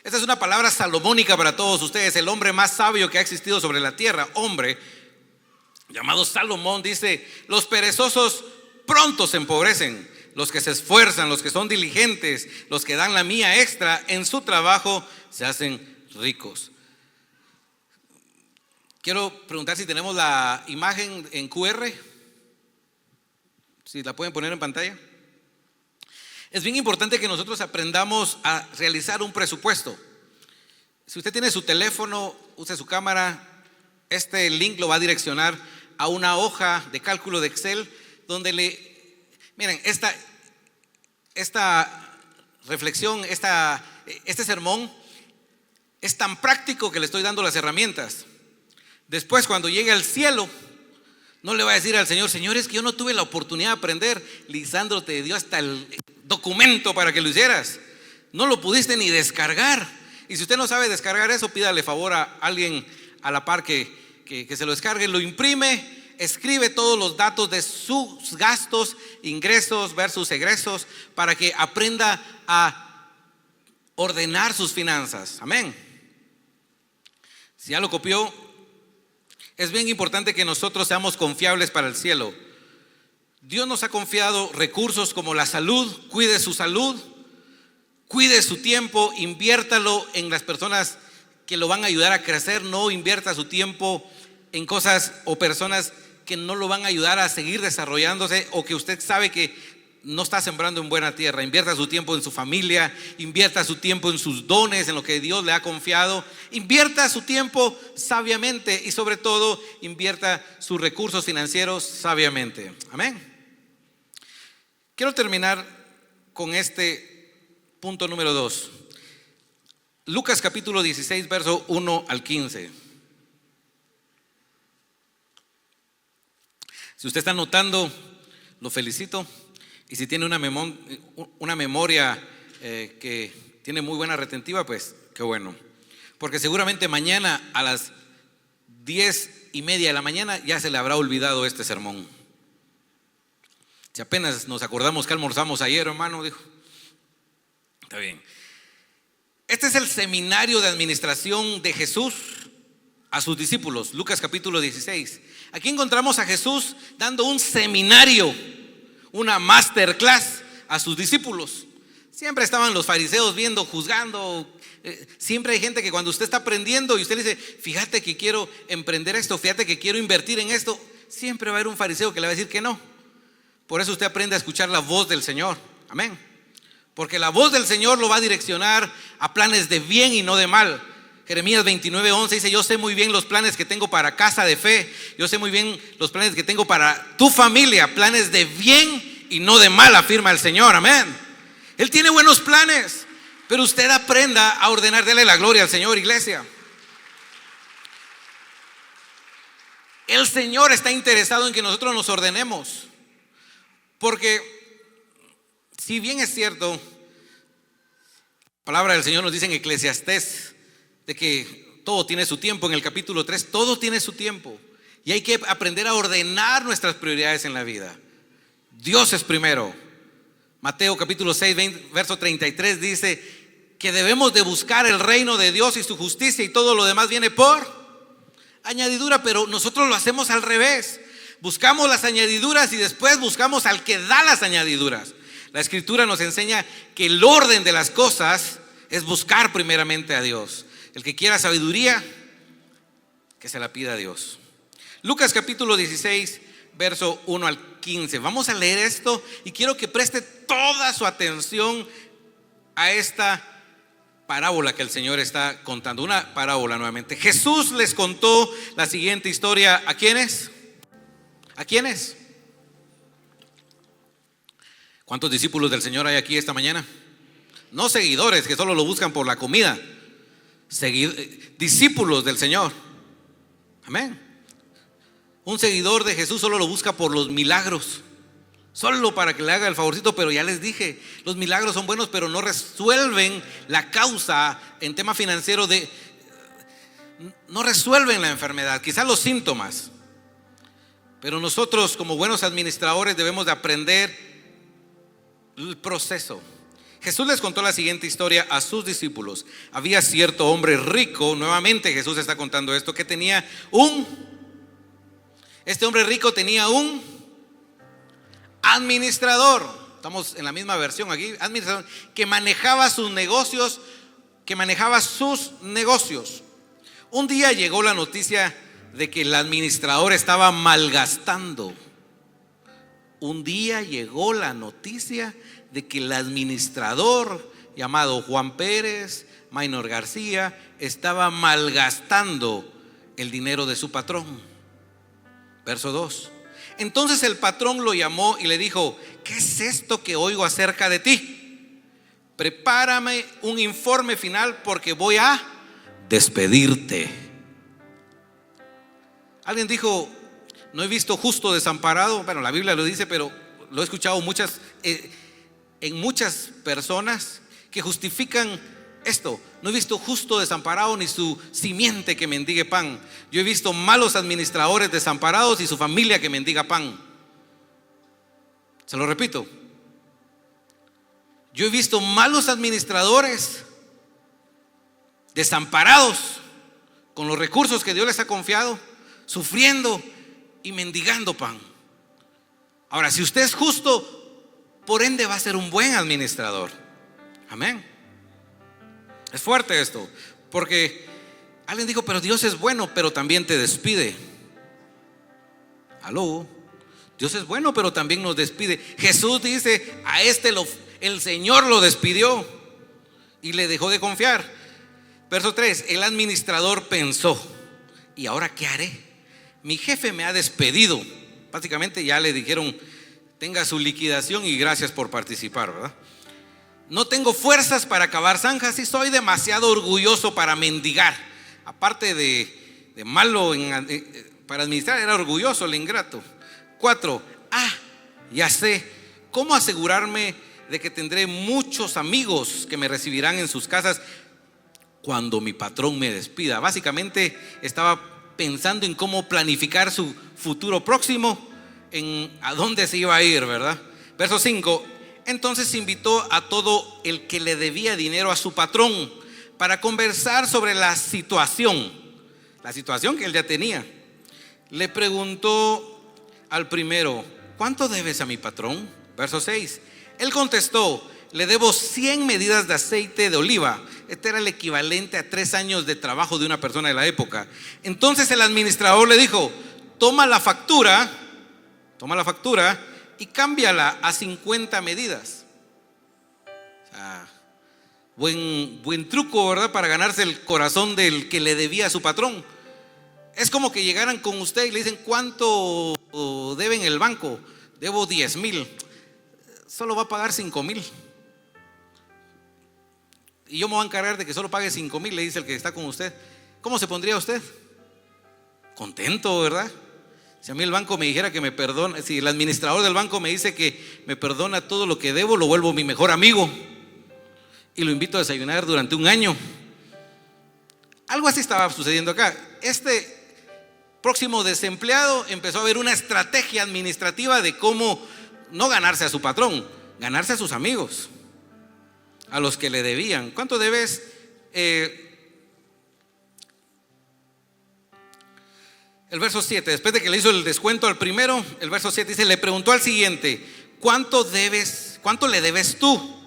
Esta es una palabra salomónica para todos ustedes. El hombre más sabio que ha existido sobre la tierra, hombre llamado Salomón, dice: los perezosos pronto se empobrecen. Los que se esfuerzan, los que son diligentes, los que dan la mía extra en su trabajo, se hacen ricos. Quiero preguntar si tenemos la imagen en QR, si la pueden poner en pantalla. Es bien importante que nosotros aprendamos a realizar un presupuesto. Si usted tiene su teléfono, use su cámara. Este link lo va a direccionar a una hoja de cálculo de Excel donde miren, esta reflexión, este sermón es tan práctico que le estoy dando las herramientas. Después, cuando llegue al cielo, no le va a decir al Señor: Señor, es que yo no tuve la oportunidad de aprender. Lisandro te dio hasta el documento para que lo hicieras. No lo pudiste ni descargar. Y si usted no sabe descargar eso, pídale favor a alguien a la par que se lo descargue, lo imprime. Escribe todos los datos de sus gastos, ingresos versus egresos, para que aprenda a ordenar sus finanzas. Amén. Si ya lo copió, es bien importante que nosotros seamos confiables para el cielo. Dios nos ha confiado recursos como la salud. Cuide su salud, cuide su tiempo, inviértalo en las personas que lo van a ayudar a crecer. No invierta su tiempo en cosas o personas que no lo van a ayudar a seguir desarrollándose, o que usted sabe que no está sembrando en buena tierra. Invierta su tiempo en su familia, invierta su tiempo en sus dones, en lo que Dios le ha confiado. Invierta su tiempo sabiamente y sobre todo invierta sus recursos financieros sabiamente. Amén. Quiero terminar con este punto número 2. Lucas capítulo 16, verso 1 al 15. Si usted está anotando, lo felicito. Y si tiene una memoria que tiene muy buena retentiva, pues qué bueno. Porque seguramente mañana a las 10:30 de la mañana ya se le habrá olvidado este sermón. Si apenas nos acordamos que almorzamos ayer, hermano, dijo. Está bien. Este es el seminario de administración de Jesús a sus discípulos, Lucas capítulo 16. Aquí encontramos a Jesús dando un seminario, una masterclass a sus discípulos. Siempre estaban los fariseos viendo, juzgando. Siempre hay gente que cuando usted está aprendiendo y usted le dice, fíjate que quiero emprender esto, fíjate que quiero invertir en esto, siempre va a haber un fariseo que le va a decir que no. Por eso usted aprende a escuchar la voz del Señor. Amén. Porque la voz del Señor lo va a direccionar a planes de bien y no de mal. Jeremías 29:11 dice, yo sé muy bien los planes que tengo para casa de fe. Yo sé muy bien los planes que tengo para tu familia, planes de bien y no de mal, afirma el Señor. Amén. Él tiene buenos planes, pero usted aprenda a ordenar, dele la gloria al Señor, iglesia. El Señor está interesado en que nosotros nos ordenemos. Porque si bien es cierto, la palabra del Señor nos dice en Eclesiastés de que todo tiene su tiempo. En el capítulo 3, todo tiene su tiempo. Y hay que aprender a ordenar nuestras prioridades en la vida. Dios es primero. Mateo capítulo 6, verso 33 dice que debemos de buscar el reino de Dios y su justicia, y todo lo demás viene por añadidura. Pero nosotros lo hacemos al revés. Buscamos las añadiduras y después buscamos al que da las añadiduras. La Escritura nos enseña que el orden de las cosas es buscar primeramente a Dios. El que quiera sabiduría, que se la pida a Dios. Lucas capítulo 16, verso 1 al 15. Vamos a leer esto y quiero que preste toda su atención a esta parábola que el Señor está contando. Una parábola nuevamente. Jesús les contó la siguiente historia. ¿A quiénes? ¿A quiénes? ¿Cuántos discípulos del Señor hay aquí esta mañana? No seguidores que solo lo buscan por la comida. Discípulos del Señor. Amén. Un seguidor de Jesús solo lo busca por los milagros, solo para que le haga el favorcito. Pero ya les dije, los milagros son buenos, pero no resuelven la causa en tema financiero, no resuelven la enfermedad, quizás los síntomas. Pero nosotros como buenos administradores debemos de aprender el proceso. Jesús les contó la siguiente historia a sus discípulos. Había cierto hombre rico, nuevamente Jesús está contando esto, que tenía este hombre rico tenía un administrador. Estamos en la misma versión aquí, administrador, que manejaba sus negocios. Un día llegó la noticia de que el administrador estaba malgastando. Un día llegó la noticia de que el administrador llamado Juan Pérez, Maynor García, estaba malgastando el dinero de su patrón. Verso 2. Entonces el patrón lo llamó y le dijo: ¿qué es esto que oigo acerca de ti? Prepárame un informe final porque voy a despedirte. Alguien dijo: no he visto justo desamparado. Bueno, la Biblia lo dice, pero lo he escuchado en muchas personas que justifican esto. No he visto justo desamparado ni su simiente que mendigue pan. Yo he visto malos administradores desamparados y su familia que mendiga pan. Se lo repito. Yo he visto malos administradores desamparados con los recursos que Dios les ha confiado, sufriendo y mendigando pan. Ahora, si usted es justo, por ende va a ser un buen administrador. Amén. Es fuerte esto, porque alguien dijo: pero Dios es bueno, pero también te despide. Aló. Dios es bueno, pero también nos despide. Jesús dice, a este el Señor lo despidió y le dejó de confiar. Verso 3, el administrador pensó, ¿y ahora qué haré? Mi jefe me ha despedido. Básicamente ya le dijeron, tenga su liquidación y gracias por participar, ¿verdad? No tengo fuerzas para cavar zanjas y soy demasiado orgulloso para mendigar. Aparte de malo para administrar, era orgulloso el ingrato. 4, ya sé cómo asegurarme de que tendré muchos amigos que me recibirán en sus casas cuando mi patrón me despida. Básicamente estaba pensando en cómo planificar su futuro próximo, en a dónde se iba a ir, ¿verdad? Verso 5, entonces invitó a todo el que le debía dinero a su patrón para conversar sobre la situación que él ya tenía. Le preguntó al primero, ¿cuánto debes a mi patrón? Verso 6, él contestó, le debo 100 medidas de aceite de oliva. Este era el equivalente a 3 años de trabajo de una persona de la época. Entonces el administrador le dijo, toma la factura y cámbiala a 50 medidas. O sea, buen truco, ¿verdad? Para ganarse el corazón del que le debía a su patrón. Es como que llegaran con usted y le dicen, ¿cuánto debe en el banco? Debo 10,000. Solo va a pagar 5,000. Y yo me voy a encargar de que solo pague 5,000, le dice el que está con usted. ¿Cómo se pondría usted? Contento, ¿verdad? Si a mí el banco me dijera que me perdona, si el administrador del banco me dice que me perdona todo lo que debo, lo vuelvo mi mejor amigo y lo invito a desayunar durante un año. Algo así estaba sucediendo acá. Este próximo desempleado empezó a ver una estrategia administrativa de cómo no ganarse a su patrón, ganarse a sus amigos, a los que le debían. ¿Cuánto debes? El verso 7, después de que le hizo el descuento al primero, el verso 7 dice, le preguntó al siguiente, ¿cuánto le debes tú?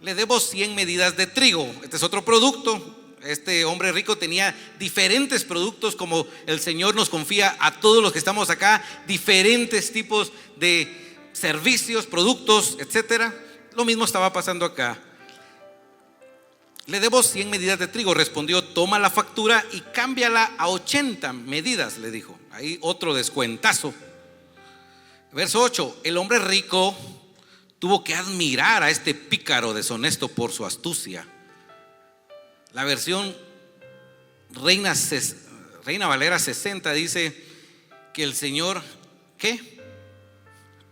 Le debo 100 medidas de trigo. Este es otro producto. Este hombre rico tenía diferentes productos, como el Señor nos confía a todos los que estamos acá, diferentes tipos de servicios, productos, etcétera. Lo mismo estaba pasando acá. Le debo 100 medidas de trigo. Respondió, toma la factura y cámbiala a 80 medidas, le dijo. Ahí otro descuentazo. Verso 8, el hombre rico tuvo que admirar a este pícaro deshonesto por su astucia. La versión Reina Valera 60 dice que el Señor, ¿qué?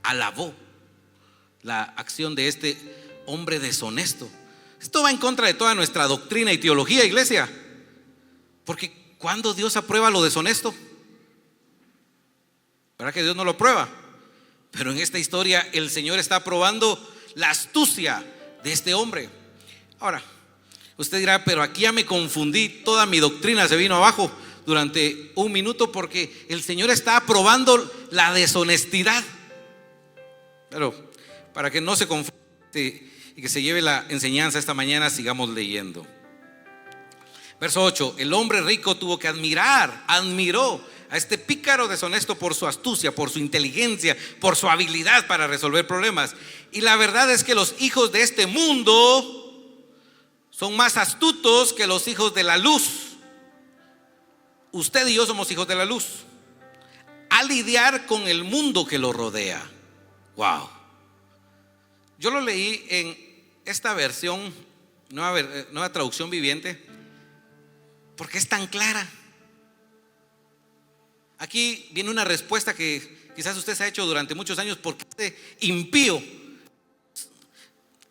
Alabó la acción de este hombre deshonesto. Esto va en contra de toda nuestra doctrina y teología, iglesia. Porque ¿cuándo Dios aprueba lo deshonesto? ¿Verdad que Dios no lo aprueba? Pero en esta historia el Señor está aprobando la astucia de este hombre. Ahora, usted dirá, pero aquí ya me confundí, toda mi doctrina se vino abajo durante un minuto porque el Señor está aprobando la deshonestidad. Pero para que no se confunda y que se lleve la enseñanza esta mañana, sigamos leyendo. Verso 8, el hombre rico tuvo que admiró a este pícaro deshonesto por su astucia, por su inteligencia, por su habilidad para resolver problemas. Y la verdad es que los hijos de este mundo son más astutos que los hijos de la luz. Usted y yo somos hijos de la luz, a lidiar con el mundo que lo rodea. Wow. Yo lo leí en esta versión, nueva traducción viviente, porque es tan clara. Aquí viene una respuesta que quizás usted se ha hecho durante muchos años. Porque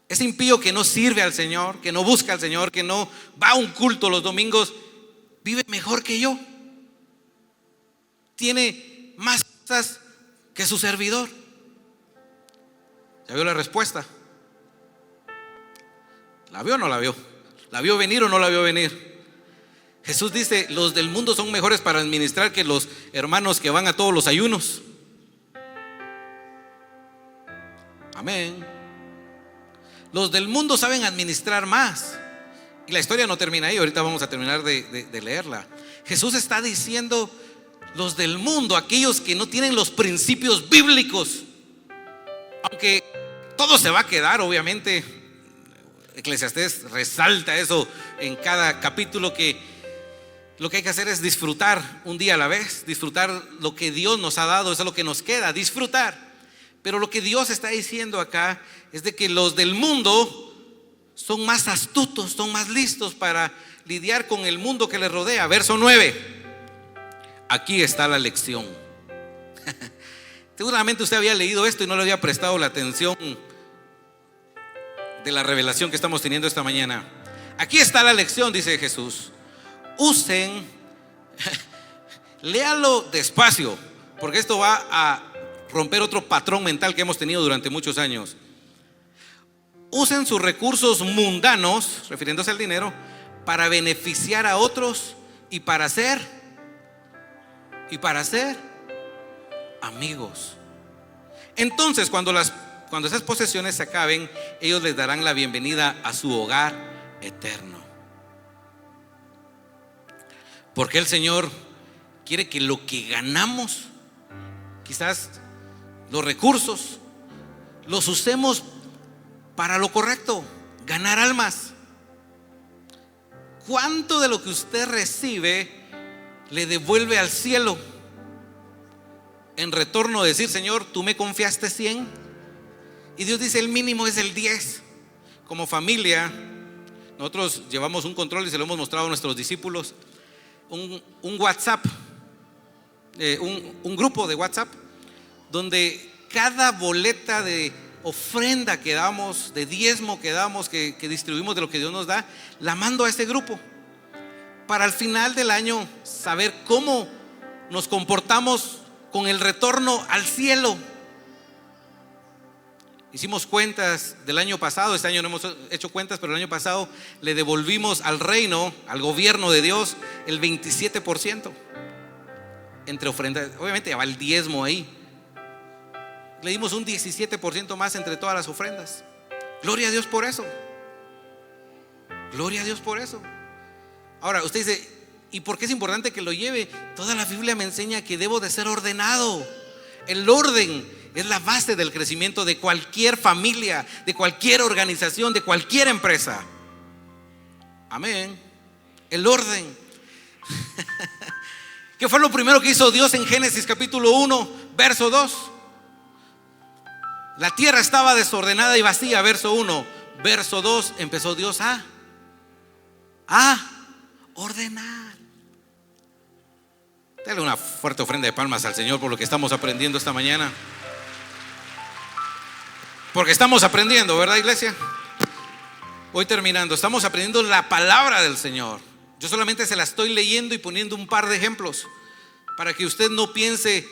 ese impío que no sirve al Señor, que no busca al Señor, que no va a un culto los domingos, vive mejor que yo, tiene más cosas que su servidor. ¿Ya vio la respuesta? ¿La vio o no la vio? ¿La vio venir o no la vio venir? Jesús dice, los del mundo son mejores para administrar que los hermanos que van a todos los ayunos. Amén. Los del mundo saben administrar más. Y la historia no termina ahí, ahorita vamos a terminar de leerla. Jesús está diciendo, los del mundo, aquellos que no tienen los principios bíblicos. Aunque todo se va a quedar, obviamente. Eclesiastés resalta eso en cada capítulo, que lo que hay que hacer es disfrutar un día a la vez, disfrutar lo que Dios nos ha dado. Eso es lo que nos queda, disfrutar. Pero lo que Dios está diciendo acá es de que los del mundo son más astutos, son más listos para lidiar con el mundo que les rodea. Verso 9. Aquí está la lección. Seguramente usted había leído esto y no le había prestado la atención de la revelación que estamos teniendo esta mañana. Aquí está la lección, dice Jesús. Usen, léalo despacio, porque esto va a romper otro patrón mental que hemos tenido durante muchos años. Usen sus recursos mundanos, refiriéndose al dinero, para beneficiar a otros y para hacer amigos. Entonces, cuando esas posesiones se acaben, ellos les darán la bienvenida a su hogar eterno. Porque el Señor quiere que lo que ganamos, quizás los recursos, los usemos para lo correcto, ganar almas. ¿Cuánto de lo que usted recibe le devuelve al cielo en retorno de decir: Señor, tú me confiaste 100? Y Dios dice: el mínimo es el 10. Como familia, nosotros llevamos un control y se lo hemos mostrado a nuestros discípulos. Un WhatsApp, un grupo de WhatsApp, donde cada boleta de ofrenda que damos, de diezmo que damos, que distribuimos de lo que Dios nos da, la mando a este grupo, para al final del año saber cómo nos comportamos con el retorno al cielo. Hicimos cuentas del año pasado, este año no hemos hecho cuentas, pero el año pasado le devolvimos al reino, al gobierno de Dios, el 27% entre ofrendas. Obviamente va el diezmo ahí. Le dimos un 17% más entre todas las ofrendas. Gloria a Dios por eso. Gloria a Dios por eso. Ahora usted dice: ¿y por qué es importante que lo lleve? Toda la Biblia me enseña que debo de ser ordenado. El orden es la base del crecimiento de cualquier familia, de cualquier organización, de cualquier empresa. Amén. El orden. ¿Qué fue lo primero que hizo Dios en Génesis capítulo 1, verso 2? La tierra estaba desordenada y vacía, verso 1. Verso 2, empezó Dios a ordenar. Dale una fuerte ofrenda de palmas al Señor por lo que estamos aprendiendo esta mañana. Porque estamos aprendiendo, ¿verdad, iglesia? Voy terminando. Estamos aprendiendo la palabra del Señor. Yo solamente se la estoy leyendo y poniendo un par de ejemplos para que usted no piense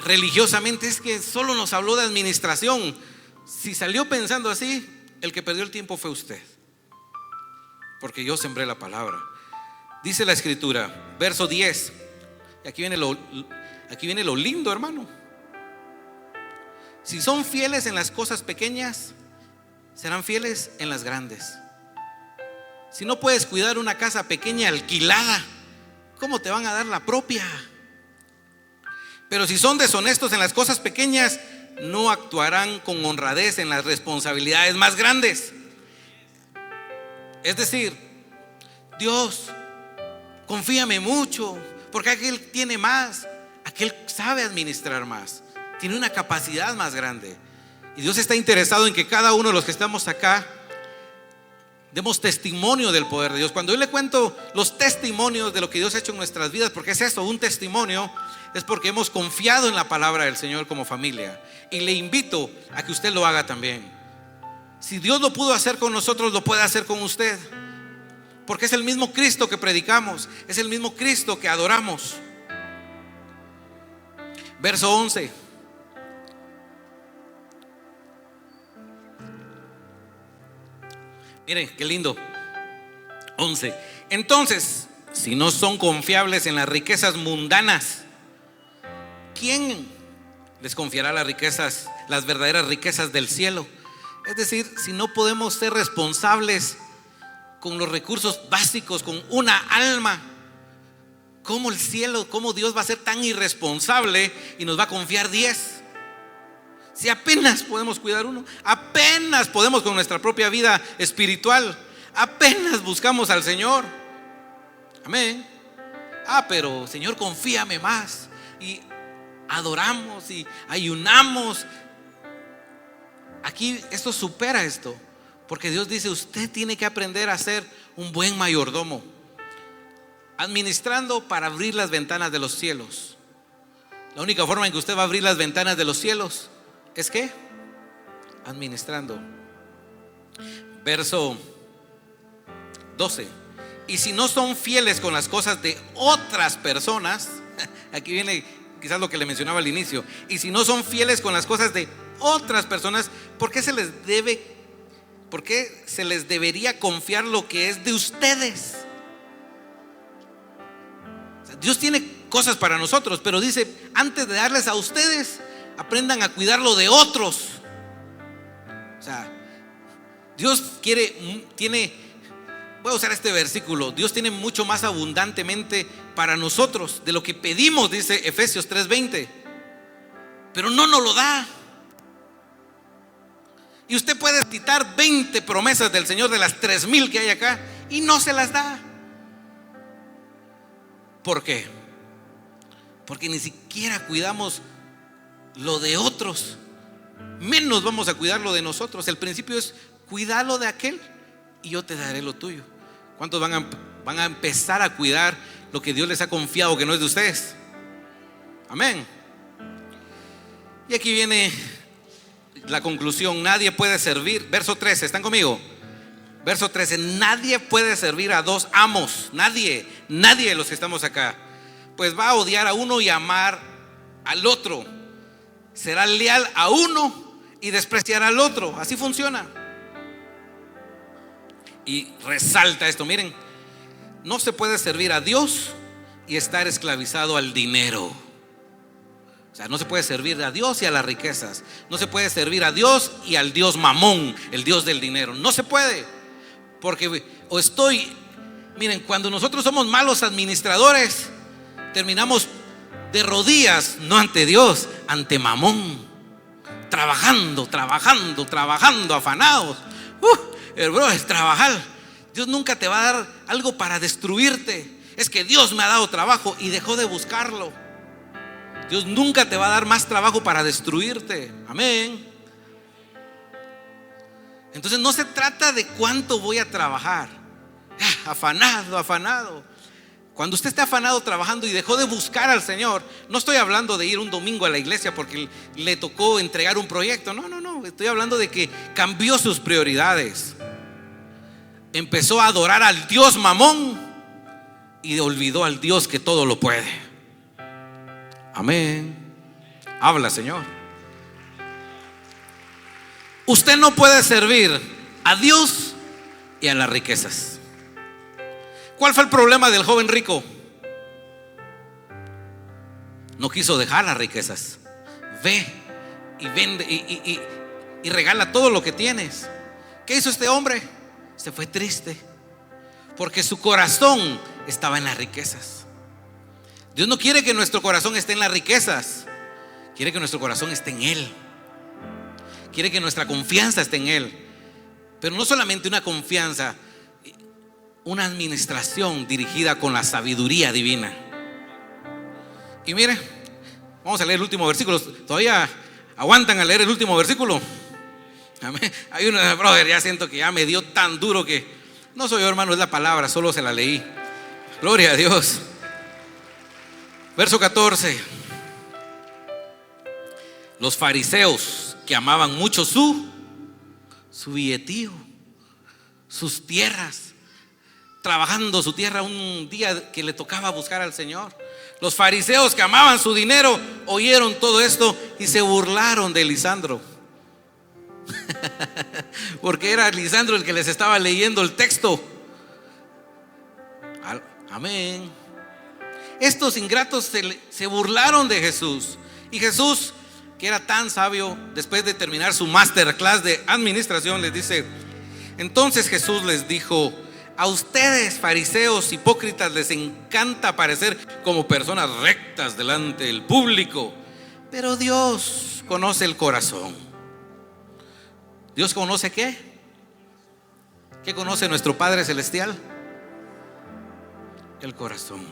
religiosamente: es que solo nos habló de administración. Si salió pensando así, el que perdió el tiempo fue usted, porque yo sembré la palabra. Dice la escritura, verso 10. Y aquí viene lo lindo, hermano. Si son fieles en las cosas pequeñas, serán fieles en las grandes. Si no puedes cuidar una casa pequeña alquilada, ¿cómo te van a dar la propia? Pero si son deshonestos en las cosas pequeñas, no actuarán con honradez en las responsabilidades más grandes. Es decir, Dios, confíame mucho, porque aquel tiene más, aquel sabe administrar más, tiene una capacidad más grande. Y Dios está interesado en que cada uno de los que estamos acá demos testimonio del poder de Dios. Cuando yo le cuento los testimonios de lo que Dios ha hecho en nuestras vidas, porque es eso, un testimonio, es porque hemos confiado en la palabra del Señor como familia. Y le invito a que usted lo haga también. Si Dios lo pudo hacer con nosotros, lo puede hacer con usted, porque es el mismo Cristo que predicamos, es el mismo Cristo que adoramos. Verso 11. Miren, qué lindo. 11. Entonces, si no son confiables en las riquezas mundanas, ¿quién les confiará las riquezas, las verdaderas riquezas del cielo? Es decir, si no podemos ser responsables con los recursos básicos, con una alma, ¿Cómo el cielo, cómo Dios va a ser tan irresponsable y nos va a confiar 10? Si apenas podemos cuidar uno, apenas podemos con nuestra propia vida espiritual, apenas buscamos al Señor. Amén. Pero Señor, confíame más. Y adoramos y ayunamos. Aquí esto supera esto, porque Dios dice: usted tiene que aprender a ser un buen mayordomo, administrando para abrir las ventanas de los cielos. La única forma en que usted va a abrir las ventanas de los cielos es que administrando. Verso 12: y si no son fieles con las cosas de otras personas, aquí viene quizás lo que le mencionaba al inicio, y si no son fieles con las cosas de otras personas, ¿por qué se les debería confiar lo que es de ustedes? O sea, Dios tiene cosas para nosotros, pero dice: antes de darles a ustedes, aprendan a cuidar lo de otros. O sea, Dios voy a usar este versículo: Dios tiene mucho más abundantemente para nosotros de lo que pedimos, dice Efesios 3:20, pero no nos lo da. Y usted puede citar 20 promesas del Señor de las 3,000 que hay acá y no se las da. ¿Por qué? Porque ni siquiera cuidamos lo de otros, menos vamos a cuidar lo de nosotros. El principio es: cuidalo de aquel y yo te daré lo tuyo. ¿Cuántos van a empezar a cuidar lo que Dios les ha confiado que no es de ustedes? Amén. Y aquí viene la conclusión: nadie puede servir. Verso 13, ¿están conmigo? Verso 13: nadie puede servir a dos amos. Nadie de los que estamos acá. Pues va a odiar a uno y amar al otro. Será leal a uno y despreciará al otro. Así funciona. Y resalta esto, miren: no se puede servir a Dios y estar esclavizado al dinero. O sea, no se puede servir a Dios y a las riquezas. No se puede servir a Dios y al Dios Mamón, el Dios del dinero. No se puede. Porque miren, cuando nosotros somos malos administradores, terminamos de rodillas, no ante Dios, ante Mamón, trabajando, afanados. Bro, es trabajar. Dios nunca te va a dar algo para destruirte. Es que Dios me ha dado trabajo y dejó de buscarlo. Dios nunca te va a dar más trabajo para destruirte. Amén. Entonces no se trata de cuánto voy a trabajar. Afanado. Cuando usted está afanado trabajando y dejó de buscar al Señor, no estoy hablando de ir un domingo a la iglesia porque le tocó entregar un proyecto. No. Estoy hablando de que cambió sus prioridades. Empezó a adorar al Dios Mamón y olvidó al Dios que todo lo puede. Amén. Habla, Señor. Usted no puede servir a Dios y a las riquezas. ¿Cuál fue el problema del joven rico? No quiso dejar las riquezas. Ve y vende y regala todo lo que tienes. ¿Qué hizo este hombre? Se fue triste porque su corazón estaba en las riquezas. Dios no quiere que nuestro corazón esté en las riquezas. Quiere que nuestro corazón esté en Él. Quiere que nuestra confianza esté en Él. Pero no solamente una confianza, una administración dirigida con la sabiduría divina. Y mire, vamos a leer el último versículo. ¿Todavía aguantan a leer el último versículo? Hay una, brother, ya siento que ya me dio tan duro que no soy yo, hermano, es la palabra, solo se la leí. Gloria a Dios. Verso 14: los fariseos, que amaban mucho su billetío, sus tierras, trabajando su tierra un día que le tocaba buscar al Señor. Los fariseos, que amaban su dinero, oyeron todo esto y se burlaron de Lisandro. Porque era Lisandro el que les estaba leyendo el texto. Amén. Estos ingratos se burlaron de Jesús. Y Jesús, que era tan sabio, después de terminar su masterclass de administración, les dice: entonces Jesús les dijo: A ustedes, fariseos hipócritas, les encanta aparecer como personas rectas delante del público, pero Dios conoce el corazón. ¿Dios conoce qué? ¿Qué conoce nuestro Padre Celestial? El corazón.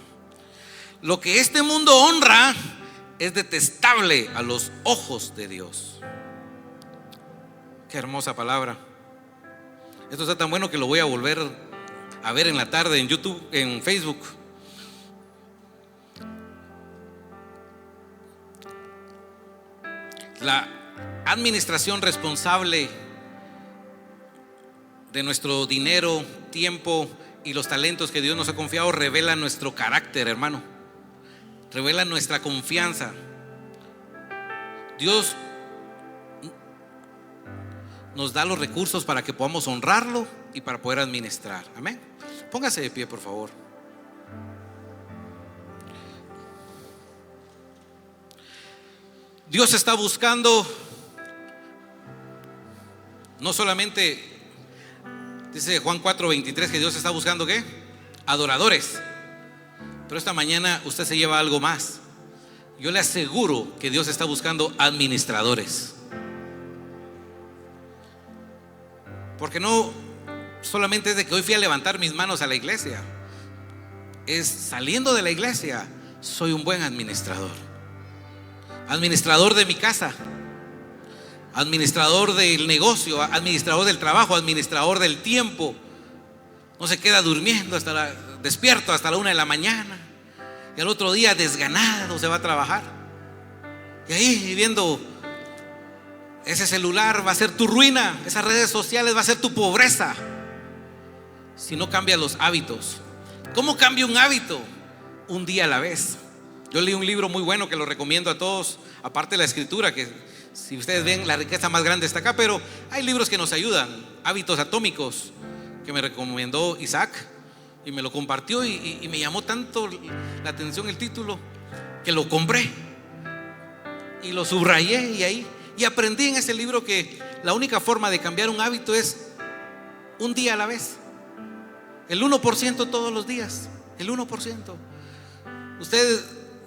Lo que este mundo honra es detestable a los ojos de Dios. Qué hermosa palabra. Esto está tan bueno que lo voy a volver a ver en la tarde en YouTube, en Facebook. La administración responsable de nuestro dinero, tiempo y los talentos que Dios nos ha confiado revela nuestro carácter, hermano. Revela nuestra confianza. Dios nos da los recursos para que podamos honrarlo y para poder administrar. Amén. Póngase de pie, por favor. Dios está buscando no solamente, dice Juan 4:23, que Dios está buscando ¿qué? Adoradores. Pero esta mañana usted se lleva algo más. Yo le aseguro que Dios está buscando administradores. Porque no solamente es de que hoy fui a levantar mis manos a la iglesia, es saliendo de la iglesia, soy un buen administrador. Administrador de mi casa, administrador del negocio, administrador del trabajo, administrador del tiempo. No se queda durmiendo despierto hasta la 1 de la mañana y al otro día desganado se va a trabajar. Y ahí viendo ese celular va a ser tu ruina, esas redes sociales va a ser tu pobreza si no cambias los hábitos. ¿Cómo cambia un hábito? Un día a la vez. Yo leí un libro muy bueno que lo recomiendo a todos, aparte de la escritura, que si ustedes ven, la riqueza más grande está acá, pero hay libros que nos ayudan. Hábitos atómicos, que me recomendó Isaac y me lo compartió y me llamó tanto la atención el título que lo compré y lo subrayé y aprendí en ese libro que la única forma de cambiar un hábito es un día a la vez, el 1% todos los días, el 1%. Usted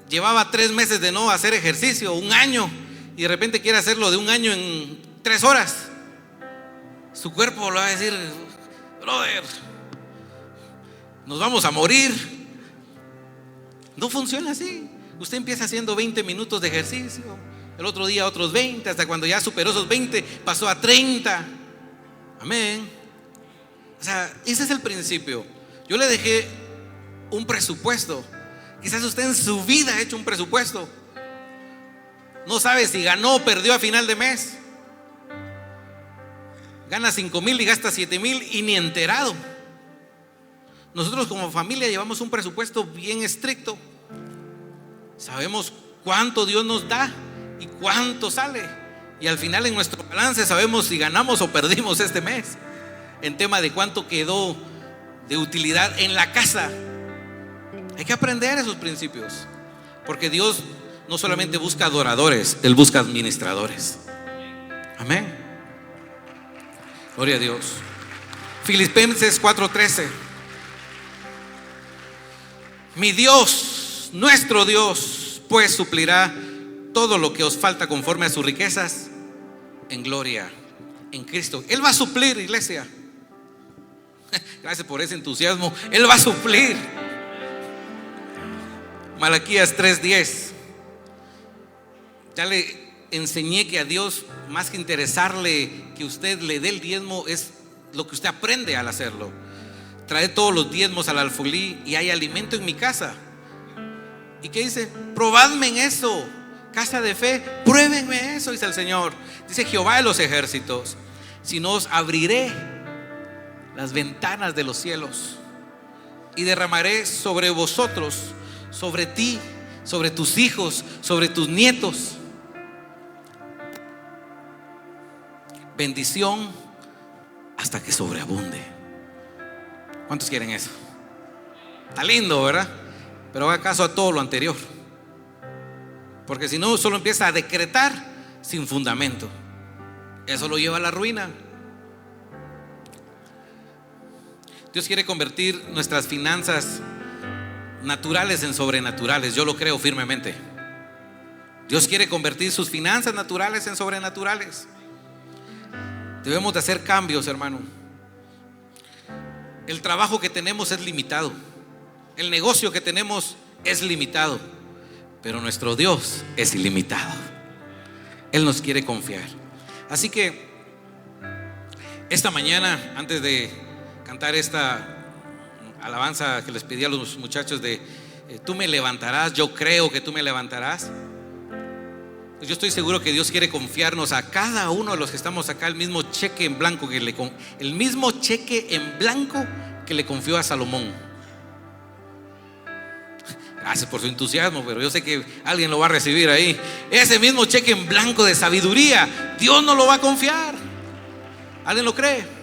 llevaba 3 meses de no hacer ejercicio, un año, y de repente quiere hacerlo de un año en 3 horas. Su cuerpo le va a decir: brother, nos vamos a morir. No funciona así. Usted empieza haciendo 20 minutos de ejercicio, el otro día otros 20, hasta cuando ya superó esos 20 pasó a 30. Amén. O sea, ese es el principio. Yo le dejé un presupuesto. Quizás usted en su vida ha hecho un presupuesto. No sabe si ganó o perdió a final de mes. Gana 5,000 y gasta 7,000 y ni enterado. Nosotros como familia llevamos un presupuesto bien estricto. Sabemos cuánto Dios nos da y cuánto sale. Y al final en nuestro balance sabemos si ganamos o perdimos este mes, en tema de cuánto quedó de utilidad en la casa. Hay que aprender esos principios, porque Dios no solamente busca adoradores, Él busca administradores. Amén. Gloria a Dios. Filipenses 4:13. Mi Dios, nuestro Dios, pues suplirá todo lo que os falta conforme a sus riquezas en gloria en Cristo. Él va a suplir, iglesia. Gracias por ese entusiasmo. Él va a suplir. Malaquías 3:10. Ya le enseñé que a Dios, más que interesarle que usted le dé el diezmo, es lo que usted aprende al hacerlo. Trae todos los diezmos al alfolí y hay alimento en mi casa. ¿Y qué dice? Probadme en eso, casa de fe, pruébenme eso, dice el Señor. Dice Jehová de los ejércitos: si no, os abriré las ventanas de los cielos y derramaré sobre vosotros, sobre ti, sobre tus hijos, sobre tus nietos, bendición hasta que sobreabunde. ¿Cuántos quieren eso? Está lindo, ¿verdad? Pero haga caso a todo lo anterior, porque si no, solo empieza a decretar sin fundamento. Eso lo lleva a la ruina. Dios quiere convertir nuestras finanzas naturales en sobrenaturales. Yo lo creo firmemente. Dios quiere convertir sus finanzas naturales en sobrenaturales. Debemos de hacer cambios, hermano. El trabajo que tenemos es limitado. El negocio que tenemos es limitado. Pero nuestro Dios es ilimitado. Él nos quiere confiar. Así que esta mañana, antes de cantar esta alabanza que les pedí a los muchachos de tú me levantarás, yo creo que tú me levantarás, pues yo estoy seguro que Dios quiere confiarnos a cada uno de los que estamos acá el mismo cheque en blanco que le confió a Salomón. Gracias por su entusiasmo, pero yo sé que alguien lo va a recibir ahí. Ese mismo cheque en blanco de sabiduría, Dios nos lo va a confiar. ¿Alguien lo cree?